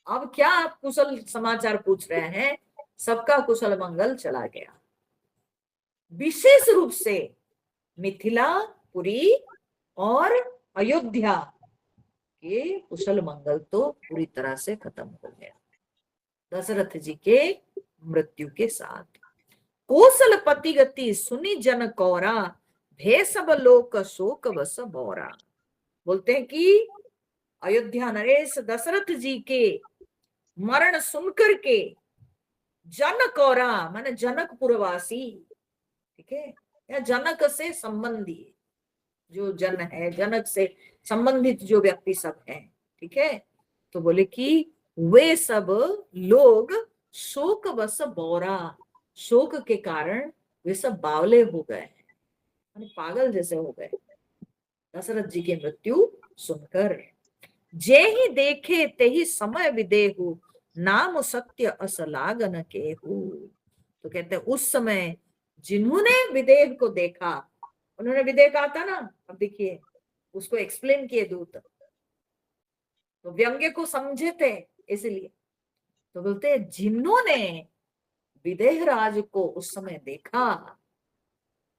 अब क्या आप कुशल समाचार पूछ रहे हैं, सबका कुशल मंगल चला गया। विशेष रूप से मिथिला, पुरी और अयोध्या के कुशल मंगल तो पूरी तरह से खत्म हो गया दशरथ जी के मृत्यु के साथ। कौशल पति गति सुनी जन कौरा, भे सब लोक शोक वस बौरा। बोलते हैं कि अयोध्या नरेश दशरथ जी के मरण सुनकर के जन कौरा माने जनकपुरवासी, ठीक है, या जनक से संबंधी जो जन है, जनक से संबंधित जो व्यक्ति सब है, ठीक है, तो बोले कि वे सब लोग शोक वश बौरा, शोक के कारण वे सब बावले हो गए, पागल जैसे हो गए दशरथ जी की मृत्यु सुनकर। जे ही देखे ते ही समय विदेहु, नाम सत्य अस लागन केहू। तो कहते हैं उस समय जिन्होंने विदेह को देखा, उन्होंने विदेह कहा था ना, अब देखिए उसको एक्सप्लेन किए दूत, तो व्यंग्य को समझे थे इसलिए, तो बोलते हैं जिन्होंने विदेह राज को उस समय देखा,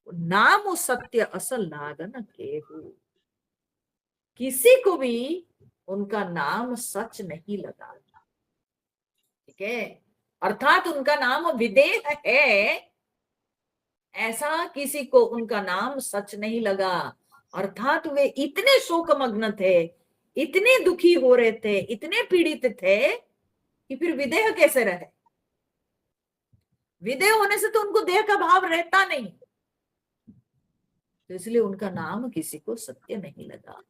नाम सत्य असल लागन केहू, किसी को भी उनका नाम सच नहीं लगा। ठीक है, अर्थात उनका नाम विदेह है, ऐसा किसी को उनका नाम सच नहीं लगा। अर्थात वे इतने शोकमग्न थे, इतने दुखी हो रहे थे, इतने पीड़ित थे कि फिर विदेह कैसे रहे। विदेह होने से तो उनको देह का भाव रहता नहीं, तो इसलिए उनका नाम किसी को सत्य नहीं लगा।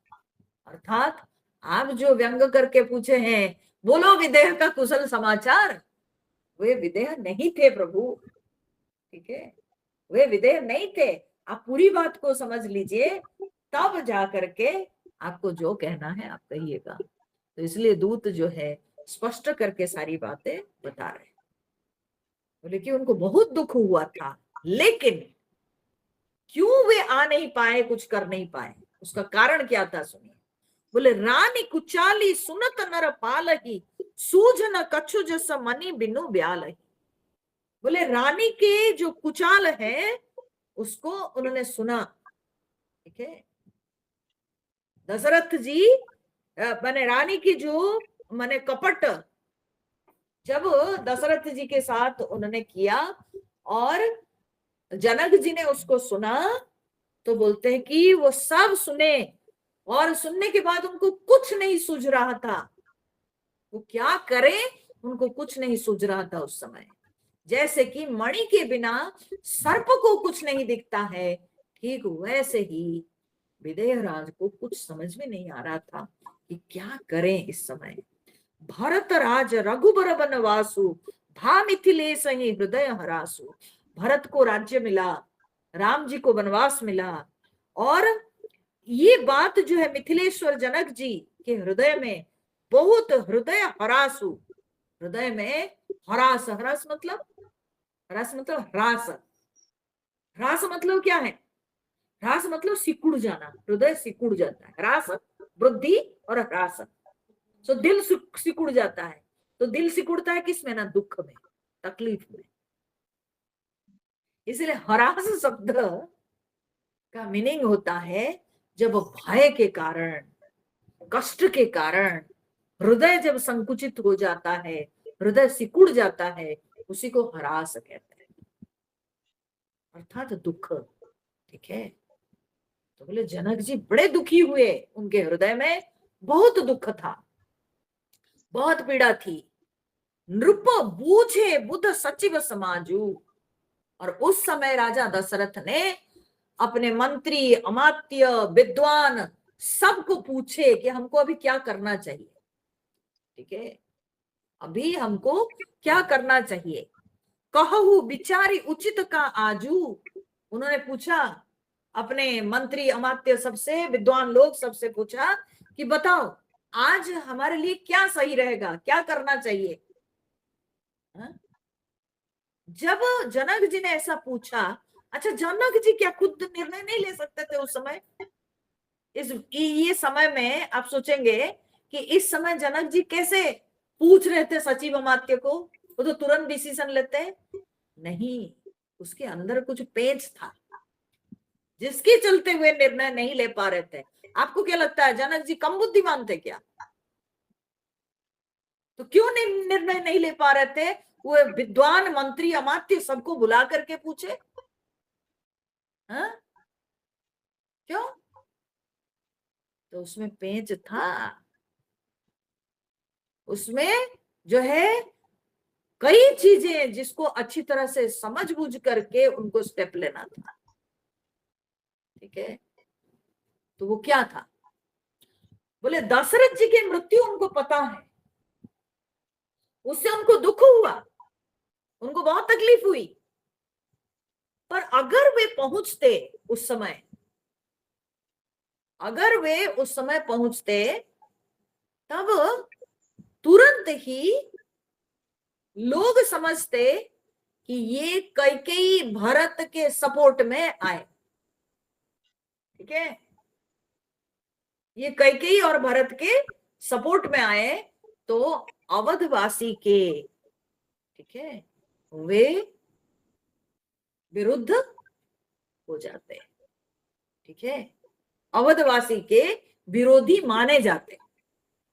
अर्थात आप जो व्यंग करके पूछे हैं, बोलो विदेह का कुशल समाचार, वे विदेह नहीं थे प्रभु। ठीक है, वे विदेह नहीं थे। आप पूरी बात को समझ लीजिए, तब जा करके आपको जो कहना है आप कहिएगा। तो इसलिए दूत जो है स्पष्ट करके सारी बातें बता रहे, बोले कि उनको बहुत दुख हुआ था, लेकिन क्यों वे आ नहीं पाए, कुछ कर नहीं पाए, उसका कारण क्या था सुनिए। बोले रानी कुचाली सुनत नर पालही, सूझ न कछु जस मनी बिनु ब्यालही। बोले रानी के जो कुचाल है उसको उन्होंने सुना। ठीक है, दशरथ जी माने रानी की जो माने कपट जब दशरथ जी के साथ उन्होंने किया और जनक जी ने उसको सुना, तो बोलते हैं कि वो सब सुने और सुनने के बाद उनको कुछ नहीं सूझ रहा था, वो क्या करें, उनको कुछ नहीं सूझ रहा था उस समय। जैसे कि मणि के बिना सर्प को कुछ नहीं दिखता है, ठीक वैसे ही विदेह राज को कुछ समझ में नहीं आ रहा था कि क्या करें इस समय। भरत राज रघुबर बनवासु, भा मिथिलेश ही हृदय हरासु। भरत को राज्य मिला, राम जी को वनवास मिला, और ये बात जो है मिथिलेश्वर जनक जी के हृदय में बहुत हृदय हरासु, हृदय में हरास, हरास मतलब, ह्रास मतलब ह्रास, ह्रास मतलब क्या है, ह्रास मतलब सिकुड़ जाना, हृदय सिकुड़ जाता है, ह्रास वृद्धि और ह्रास। तो दिल सिकुड़ जाता है, तो दिल सिकुड़ता है किसमें ना, दुख में, तकलीफ में। इसलिए हरास शब्द का मीनिंग होता है जब भय के कारण, कष्ट के कारण हृदय जब संकुचित हो जाता है, हृदय सिकुड़ जाता है, उसी को हरास कहते हैं, अर्थात दुख। ठीक है, तो बोले जनक जी बड़े दुखी हुए, उनके हृदय में बहुत दुख था, बहुत पीड़ा थी। नृप बूझे बुध सचिव समाजू, और उस समय राजा दशरथ ने अपने मंत्री, अमात्य, विद्वान सबको पूछे कि हमको अभी क्या करना चाहिए। ठीक है, अभी हमको क्या करना चाहिए। कहू विचारी उचित का आजू, उन्होंने पूछा अपने मंत्री, अमात्य, सबसे विद्वान लोग सबसे पूछा कि बताओ आज हमारे लिए क्या सही रहेगा, क्या करना चाहिए। हा? जब जनक जी ने ऐसा पूछा, अच्छा जनक जी क्या खुद निर्णय नहीं ले सकते थे उस समय? ये समय में आप सोचेंगे कि इस समय जनक जी कैसे पूछ रहे थे सचिव अमात्य को, वो तो तुरंत डिसीजन लेते नहीं, उसके अंदर कुछ पेच था जिसके चलते हुए निर्णय नहीं ले पा रहे थे। आपको क्या लगता है जनक जी कम बुद्धिमान थे क्या? तो क्यों निर्णय नहीं ले पा रहे थे? वो विद्वान, मंत्री, अमात्य सबको बुला करके पूछे, हाँ क्यों? तो उसमें पेंच था, उसमें जो है कई चीजें जिसको अच्छी तरह से समझ बूझ करके उनको स्टेप लेना था। ठीक है, तो वो क्या था? बोले दशरथ जी की मृत्यु उनको पता है, उससे उनको दुख हुआ, उनको बहुत तकलीफ हुई, पर अगर वे पहुंचते उस समय, अगर वे उस समय पहुंचते, तब तुरंत ही लोग समझते कि ये कैकेयी भरत के सपोर्ट में आए। ठीक है, ये कैकेयी और भरत के सपोर्ट में आए तो अवधवासी के, ठीक है, वे विरुद्ध हो जाते। ठीक है, अवधवासी के विरोधी माने जाते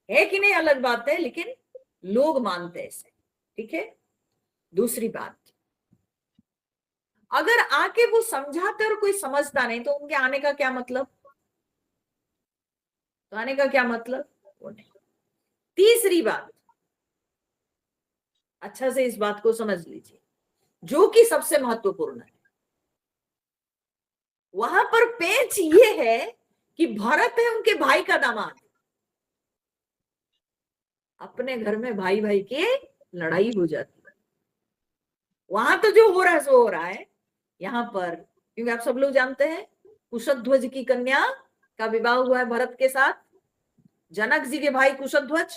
है कि नहीं, अलग बात है, लेकिन लोग मानते ऐसे। ठीक है, दूसरी बात, अगर आके वो समझाते और कोई समझता नहीं तो उनके आने का क्या मतलब? तो आने का क्या मतलब, वो नहीं। तीसरी बात, अच्छा से इस बात को समझ लीजिए, जो कि सबसे महत्वपूर्ण है, वहां पर पेच ये है कि भरत है उनके भाई का दामाद, अपने घर में भाई भाई की लड़ाई हो जाती है। वहां तो जो हो रहा है सो हो रहा है, यहाँ पर क्योंकि आप सब लोग जानते हैं कुशध्वज की कन्या का विवाह हुआ है भरत के साथ, जनक जी के भाई कुशध्वज,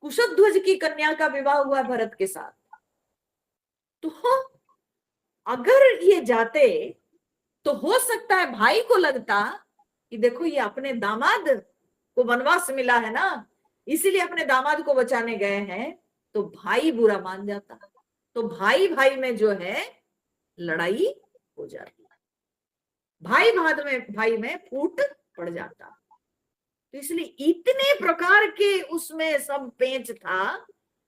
कुशध्वज की कन्या का विवाह हुआ है भरत के साथ। तो अगर ये जाते तो हो सकता है भाई को लगता कि देखो ये अपने दामाद को वनवास मिला है ना, इसीलिए अपने दामाद को बचाने गए हैं, तो भाई बुरा मान जाता, तो भाई भाई में जो है लड़ाई हो जाती, भाई में फूट पड़ जाता। तो इसलिए इतने प्रकार के उसमें सब पेंच था,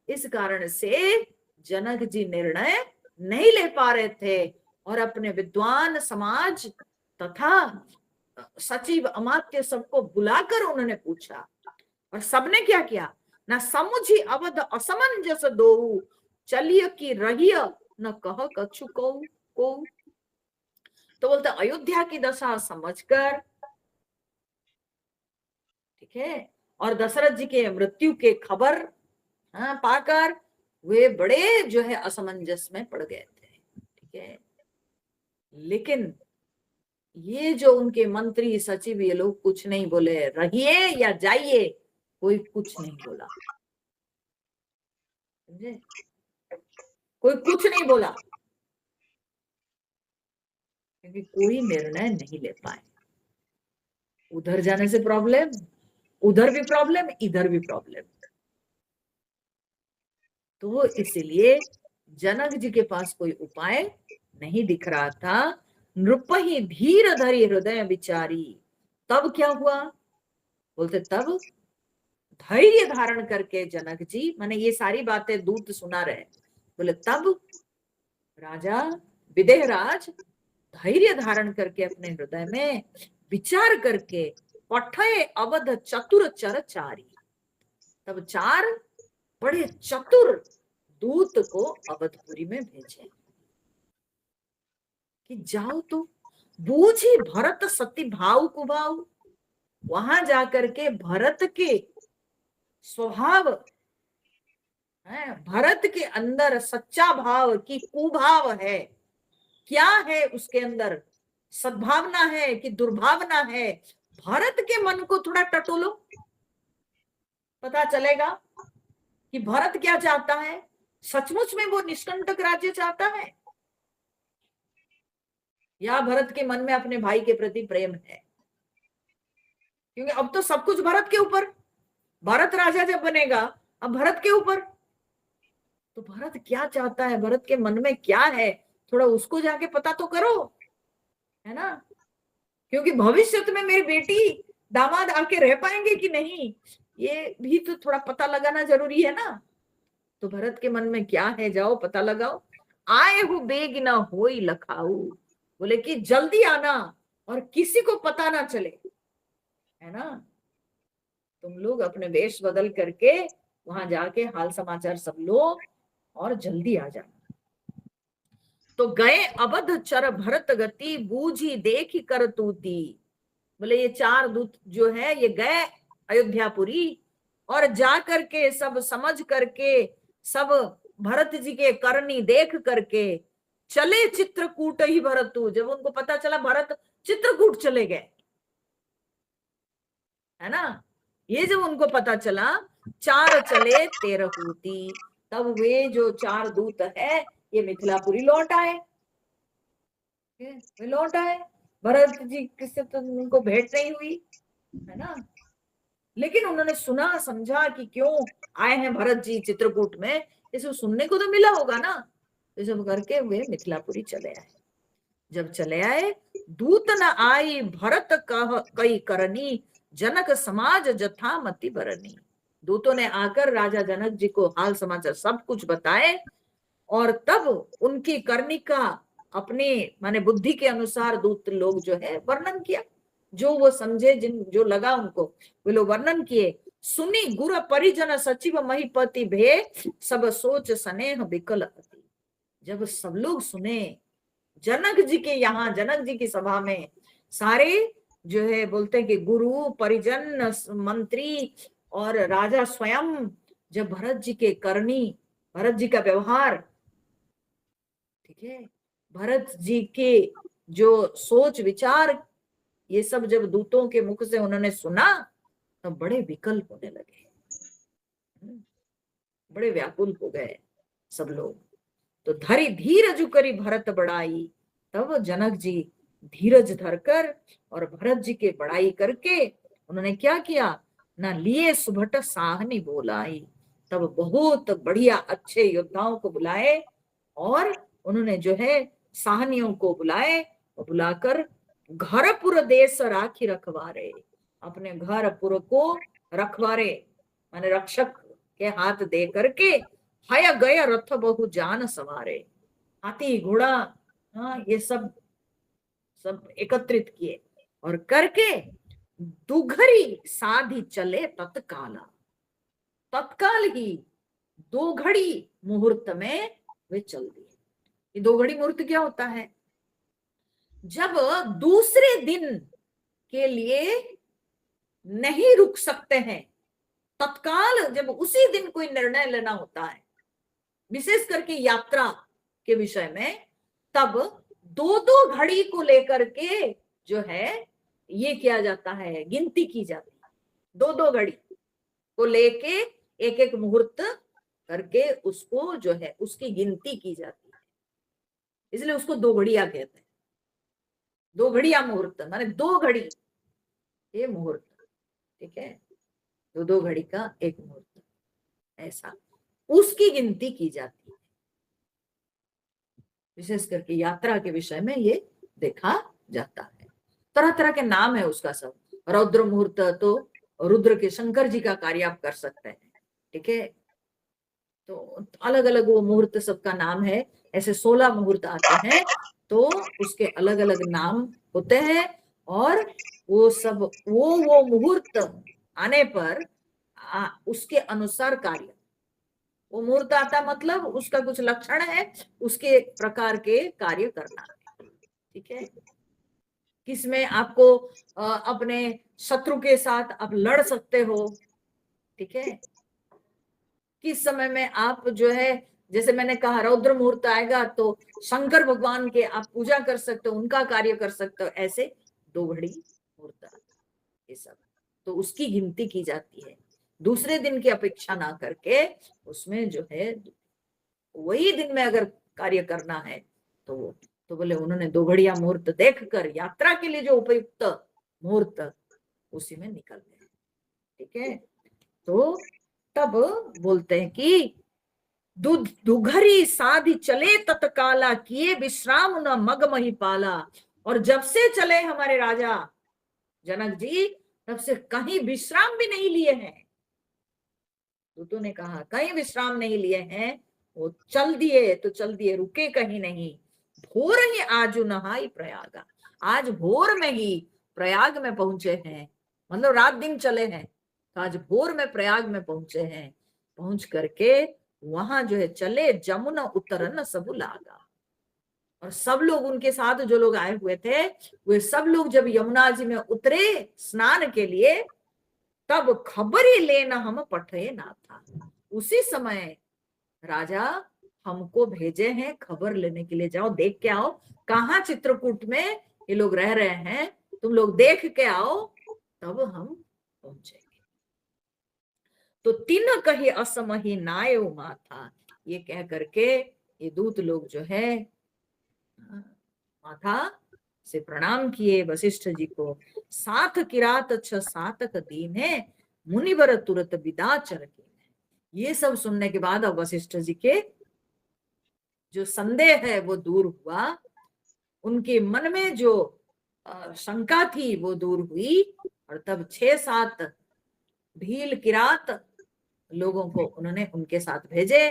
इस कारण से जनक जी निर्णय नहीं ले पा रहे थे, और अपने विद्वान समाज तथा सचिव अमात्य सबको बुलाकर उन्होंने पूछा, और सबने क्या किया, ना समुझी अवध असमंजस दो, चलिए की रहिय न कह कछु को। तो बोलते अयोध्या की दशा समझकर, ठीक है, और दशरथ जी के मृत्यु के खबर पाकर वे बड़े जो है असमंजस में पड़ गए थे, ठीक है। लेकिन ये जो उनके मंत्री सचिव ये लोग कुछ नहीं बोले, रहिए या जाइए, कोई कुछ नहीं बोला, समझे, कोई कुछ नहीं बोला, क्योंकि कोई निर्णय नहीं ले पाए। उधर जाने से प्रॉब्लम, उधर भी प्रॉब्लम, इधर भी प्रॉब्लम। तो इसलिए जनक जी के पास कोई उपाय नहीं दिख रहा था। नृप ही धीर धरी हृदय विचारी, तब क्या हुआ, बोलते तब धैर्य धारण करके जनक जी, माने ये सारी बातें दूत सुना रहे, बोले तब राजा विदेहराज धैर्य धारण करके अपने हृदय में विचार करके पठय अवध चतुर चरचारी, तब चार बड़े चतुर दूत को अवधपुरी में भेजे कि जाओ तो बूझी भरत सती भाव कुभाव, वहां जाकर के भरत के स्वभाव है, भरत के अंदर सच्चा भाव की कुभाव है, क्या है उसके अंदर, सद्भावना है कि दुर्भावना है, भरत के मन को थोड़ा टटोलो, पता चलेगा कि भरत क्या चाहता है, सचमुच में वो निष्कंटक राज्य चाहता है या भरत के मन में अपने भाई के प्रति प्रेम है। क्योंकि अब तो सब कुछ भरत के ऊपर, भरत राजा जब बनेगा अब भरत के ऊपर, तो भरत क्या चाहता है, भरत के मन में क्या है, थोड़ा उसको जाके पता तो करो, है ना, क्योंकि भविष्य में मेरी बेटी दामाद आके रह पाएंगे कि नहीं, ये भी तो थोड़ा पता लगाना जरूरी है ना। तो भरत के मन में क्या है, जाओ पता लगाओ, आए हो बेग ना हो लखाऊ, बोले कि जल्दी आना और किसी को पता ना चले, है ना, तुम लोग अपने वेश बदल करके वहां जाके हाल समाचार सब लो और जल्दी आ जाना। तो गए अवध चर भरत गति, बूझी देखी कर तूती, बोले ये चार दूत जो है ये गए अयोध्यापुरी, और जा करके सब समझ करके, सब भरत जी के करनी देख करके चले चित्रकूट ही भरतु, जब उनको पता चला भरत चित्रकूट चले गए, है ना, ये जब उनको पता चला, चार चले तेरहूती, तब वे जो चार दूत है ये मिथिलापुरी लौट आए, वे लौट आए, भरत जी से तो उनको भेंट नहीं हुई, है ना, लेकिन उन्होंने सुना समझा कि क्यों आए हैं भरत जी चित्रकूट में, इसे सुनने को तो मिला होगा ना, तो सब करके वे मिथिलापुरी चले आए। जब चले आए, दूत न आई भरत कह कई करनी, जनक समाज जथा मति बरनी, दूतों ने आकर राजा जनक जी को हाल समाचार सब कुछ बताए, और तब उनकी करनी का अपने माने बुद्धि के अनुसार दूत लोग जो है वर्णन किया, जो वो समझे, जिन जो लगा उनको वे लोग वर्णन किए। सुनी गुरु परिजन सचिव महीपति भे, सब सोच स्नेह विकल अति। जब सब लोग सुने जनक जी के यहाँ, जनक जी की सभा में सारे जो है बोलते हैं कि गुरु परिजन मंत्री और राजा स्वयं जब भरत जी के करनी, भरत जी का व्यवहार, ठीक है, भरत जी के जो सोच विचार, ये सब जब दूतों के मुख से उन्होंने सुना तब बड़े विकल होने लगे, बड़े व्याकुल हो गए सब लोग। तो धरी धीरज करी भरत बड़ाई, तब जनक जी धीरज धरकर और भरत जी के बड़ाई करके उन्होंने क्या किया ना, लिए सुभट साहनी बोलाई। तब बहुत बढ़िया अच्छे योद्धाओं को बुलाए और उन्होंने जो है साहनियों को बुलाए और बुलाकर घरपुर देश राखी रखवारे, अपने घरपुर को रखवारे माने रक्षक के हाथ दे करके, हय गय रथ बहु जान सवारे, हाथी घोड़ा, हाँ ये सब सब एकत्रित किए और करके दुघरी साधी चले तत्काला, तत्काल ही 2 घड़ी मुहूर्त में वे चल दिए। ये 2 घड़ी मुहूर्त क्या होता है? जब दूसरे दिन के लिए नहीं रुक सकते हैं, तत्काल जब उसी दिन कोई निर्णय लेना होता है, विशेष करके यात्रा के विषय में, तब 2-2 घड़ी को लेकर के जो है ये किया जाता है, गिनती की जाती है। 2-2 घड़ी को लेके एक एक मुहूर्त करके उसको जो है उसकी गिनती की जाती है, इसलिए उसको 2 घड़िया कहते हैं। 2 घड़िया मुहूर्त माने 2 घड़ी ये मुहूर्त, ठीक है, 2-2 घड़ी का एक मुहूर्त, ऐसा उसकी गिनती की जाती है। विशेष करके यात्रा के विषय में ये देखा जाता है। तरह तरह के नाम है उसका सब। रौद्र मुहूर्त तो रुद्र के शंकर जी का कार्य आप कर सकते हैं, ठीक है, तो अलग अलग वो मुहूर्त सबका नाम है। ऐसे 16 मुहूर्त आते हैं तो उसके अलग अलग नाम होते हैं और वो सब वो मुहूर्त आने पर उसके अनुसार कार्य, वो मुहूर्त आता मतलब उसका कुछ लक्षण है, उसके प्रकार के कार्य करना, ठीक है। किसमें आपको अपने शत्रु के साथ आप लड़ सकते हो, ठीक है, किस समय में आप जो है, जैसे मैंने कहा रौद्र मुहूर्त आएगा तो शंकर भगवान के आप पूजा कर सकते हो, उनका कार्य कर सकते हो, ऐसे 2 घड़ी मुहूर्त ये सब, तो उसकी गिनती की जाती है। दूसरे दिन की अपेक्षा ना करके उसमें जो है वही दिन में अगर कार्य करना है तो बोले उन्होंने 2 घड़िया मुहूर्त देखकर यात्रा के लिए जो उपयुक्त मुहूर्त उसी में निकल गए, ठीक है। तो तब बोलते हैं कि दुघरी साधि चले तत्काला, किए विश्राम न मग मही पाला। और जब से चले हमारे राजा जनक जी, तब से कहीं विश्राम भी नहीं लिए हैं। दूतों ने कहा कहीं विश्राम नहीं लिए हैं, वो चल दिए तो चल दिए, रुके कहीं नहीं। भोर ही आजु नहाई प्रयागा, आज भोर में ही प्रयाग में पहुंचे हैं, मतलब रात दिन चले हैं, तो आज भोर में प्रयाग में पहुंचे हैं। पहुंच करके वहां जो है चले जमुना उतरन सबु लागा, और सब लोग उनके साथ जो लोग आए हुए थे वे सब लोग जब यमुना जी में उतरे स्नान के लिए, तब खबर ही लेना हम पठे ना था। उसी समय राजा हमको भेजे हैं खबर लेने के लिए, जाओ देख के आओ कहाँ चित्रकूट में ये लोग रह रहे हैं, तुम लोग देख के आओ तब हम पहुंचेंगे। तो 3 कही असमही नाय माथा, ये कह करके ये दूत लोग जो है माथा से प्रणाम किए वशिष्ठ जी को। 7 किरात 6 सातक दीन है, मुनिवर तुरत विदा चर के। ये सब सुनने के बाद अब वशिष्ठ जी के जो संदेह है वो दूर हुआ, उनके मन में जो शंका थी वो दूर हुई, और तब 6-7 भील किरात लोगों को उन्होंने उनके साथ भेजे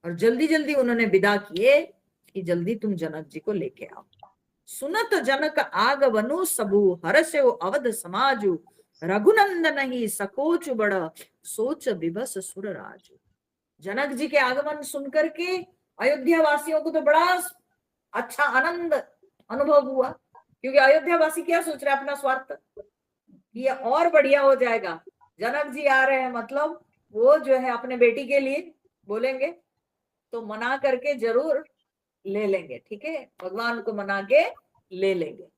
और जल्दी जल्दी उन्होंने विदा किए कि जल्दी तुम जनक जी को लेके आओ। सुनत जनक आगवनु सबू हर्षो अवध समाजु रघुनंदन ही सकोच बड़ सोच विबस सुर राजू। जनक जी के आगमन सुनकर के अयोध्या वासियों को तो बड़ा अच्छा आनंद अनुभव हुआ, क्योंकि अयोध्या वासी क्या सोच रहे हैं, अपना स्वार्थ, ये और बढ़िया हो जाएगा, जनक जी आ रहे हैं, मतलब वो जो है अपने बेटी के लिए बोलेंगे तो मना करके जरूर ले लेंगे, ठीक है, भगवान को मना के ले लेंगे।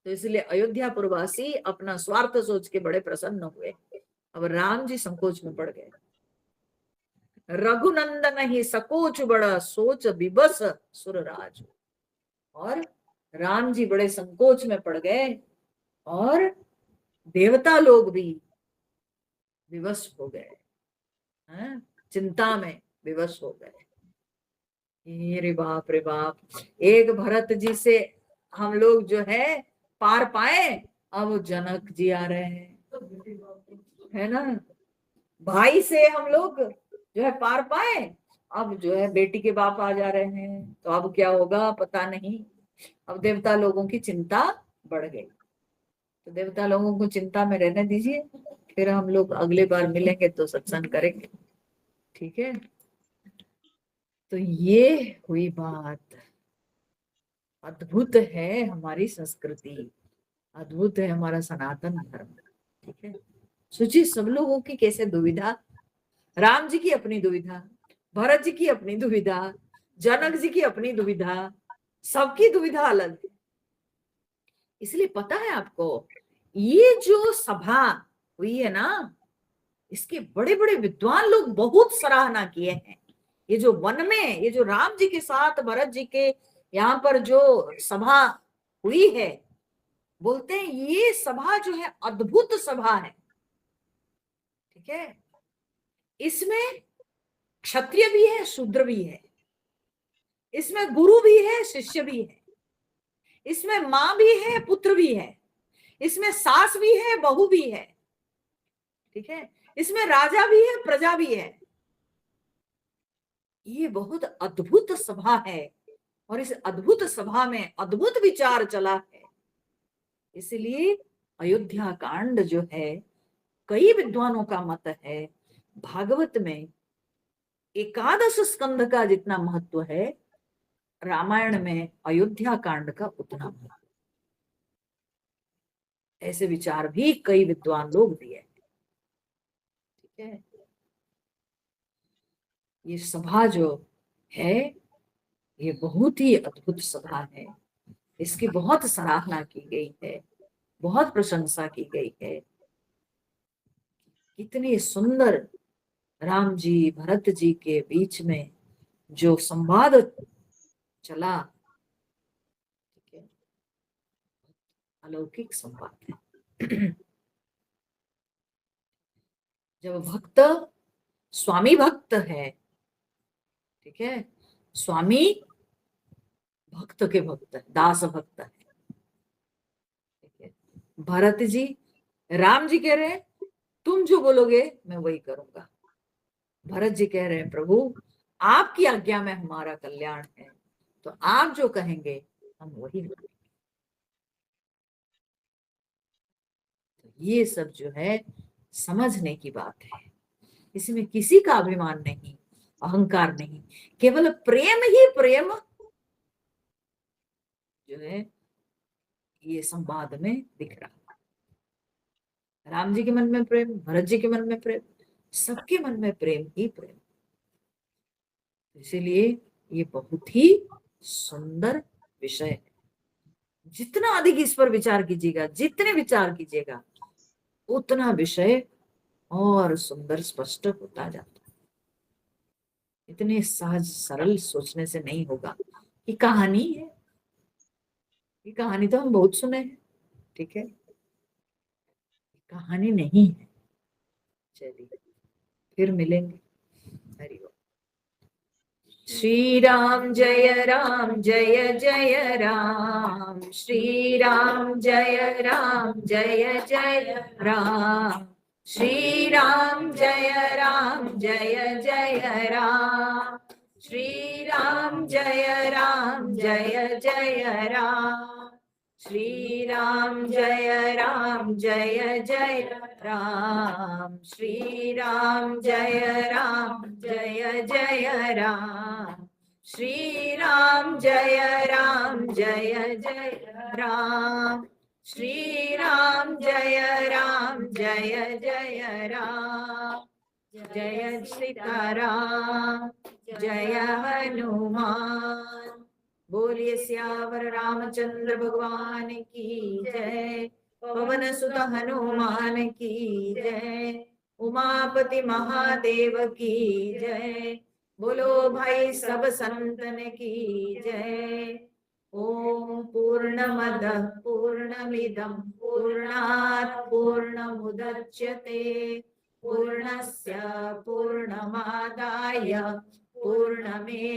तो इसलिए अयोध्या पुरवासी अपना स्वार्थ सोच के बड़े प्रसन्न हुए। अब राम जी संकोच में पड़ गए। रघुनंदन ही सकोच बड़ा सोच विबस सुरराज। और राम जी बड़े संकोच में पड़ गए और देवता लोग भी विवश हो गए, चिंता में विवश हो गए। रे बाप रे बाप, एक भरत जी से हम लोग जो है पार पाए, अब जनक जी आ रहे हैं, है ना। भाई से हम लोग जो है पार पाए, अब जो है बेटी के बाप आ जा रहे हैं, तो अब क्या होगा पता नहीं। अब देवता लोगों की चिंता बढ़ गई। तो देवता लोगों को चिंता में रहने दीजिए, फिर हम लोग अगले बार मिलेंगे तो सत्संग करेंगे, ठीक है। तो ये हुई बात। अद्भुत है हमारी संस्कृति, अद्भुत है हमारा सनातन धर्म, ठीक है। सोचिए सब लोगों की कैसे दुविधा, राम जी की अपनी दुविधा, भरत जी की अपनी दुविधा, जनक जी की अपनी दुविधा, सबकी दुविधा अलग है। इसलिए पता है आपको, ये जो सभा हुई है ना, इसके बड़े बड़े विद्वान लोग बहुत सराहना किए हैं। ये जो वन में, ये जो राम जी के साथ भरत जी के यहाँ पर जो सभा हुई है, बोलते हैं ये सभा जो है अद्भुत सभा है, ठीक है। इसमें क्षत्रिय भी है, शूद्र भी है, इसमें गुरु भी है, शिष्य भी है, इसमें माँ भी है, पुत्र भी है, इसमें सास भी है, बहू भी है, ठीक है, इसमें राजा भी है, प्रजा भी है। ये बहुत अद्भुत सभा है और इस अद्भुत सभा में अद्भुत विचार चला है। इसलिए अयोध्या कांड जो है, कई विद्वानों का मत है, भागवत में 11 स्कंध का जितना महत्व है, रामायण में अयोध्या कांड का उतना महत्व। ऐसे विचार भी कई विद्वान लोग दिए, ठीक है। ये सभा जो है ये बहुत ही अद्भुत सभा है, इसकी बहुत सराहना की गई है, बहुत प्रशंसा की गई है। कितनी सुंदर राम जी भरत जी के बीच में जो संवाद चला, ठीक है, अलौकिक संवाद है। जब भक्त स्वामी भक्त है, ठीक है, स्वामी भक्त के भक्त है, दास भक्त है, ठीक है। भरत जी, राम जी कह रहे हैं तुम जो बोलोगे मैं वही करूंगा। भरत जी कह रहे हैं प्रभु आपकी आज्ञा में हमारा कल्याण है, तो आप जो कहेंगे हम वही करेंगे। तो ये सब जो है समझने की बात है, इसमें किसी का अभिमान नहीं, अहंकार नहीं, केवल प्रेम ही प्रेम जो है ये संवाद में दिख रहा। राम जी के मन में प्रेम, भरत जी के मन में प्रेम, सबके मन में प्रेम ही प्रेम। इसीलिए ये बहुत ही सुंदर विषय है। जितना अधिक इस पर विचार कीजिएगा, जितने विचार कीजिएगा, उतना विषय और सुंदर स्पष्ट होता जाता है। इतने सहज सरल सोचने से नहीं होगा कि कहानी है, ये कहानी तो हम बहुत सुने हैं, ठीक है, कहानी नहीं है। चलिए फिर मिलेंगे। हरि ओम। श्री राम जय जय राम, श्री राम जय जय राम, श्री राम जय जय राम, श्री राम जय राम जय जय राम, श्री राम जय राम जय जय राम, श्री राम जय राम जय जय राम, श्री राम जय राम जय जय राम, श्री राम जय राम जय जय राम, जय सीताराम जय हनुमान। बोलिए सियावर रामचंद्र भगवान की जय, पवन सुत हनुमान की जय, उमापति महादेव की जय, बोलो भाई सब संतन की जय। ओम पूर्णमद पूर्णमिदं पूर्णात् पूर्णमुदच्यते, पूर्णस्य पूर्णमादाय पूर्णमेवावशिष्यते।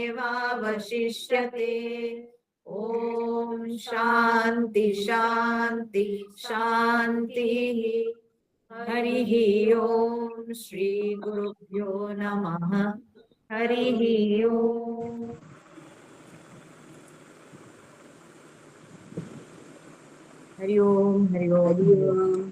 ओम शांति शांति शांति। हरि ओम श्री गुरुभ्यो नमः। हरि ओम। हरि ओम हरि ओम।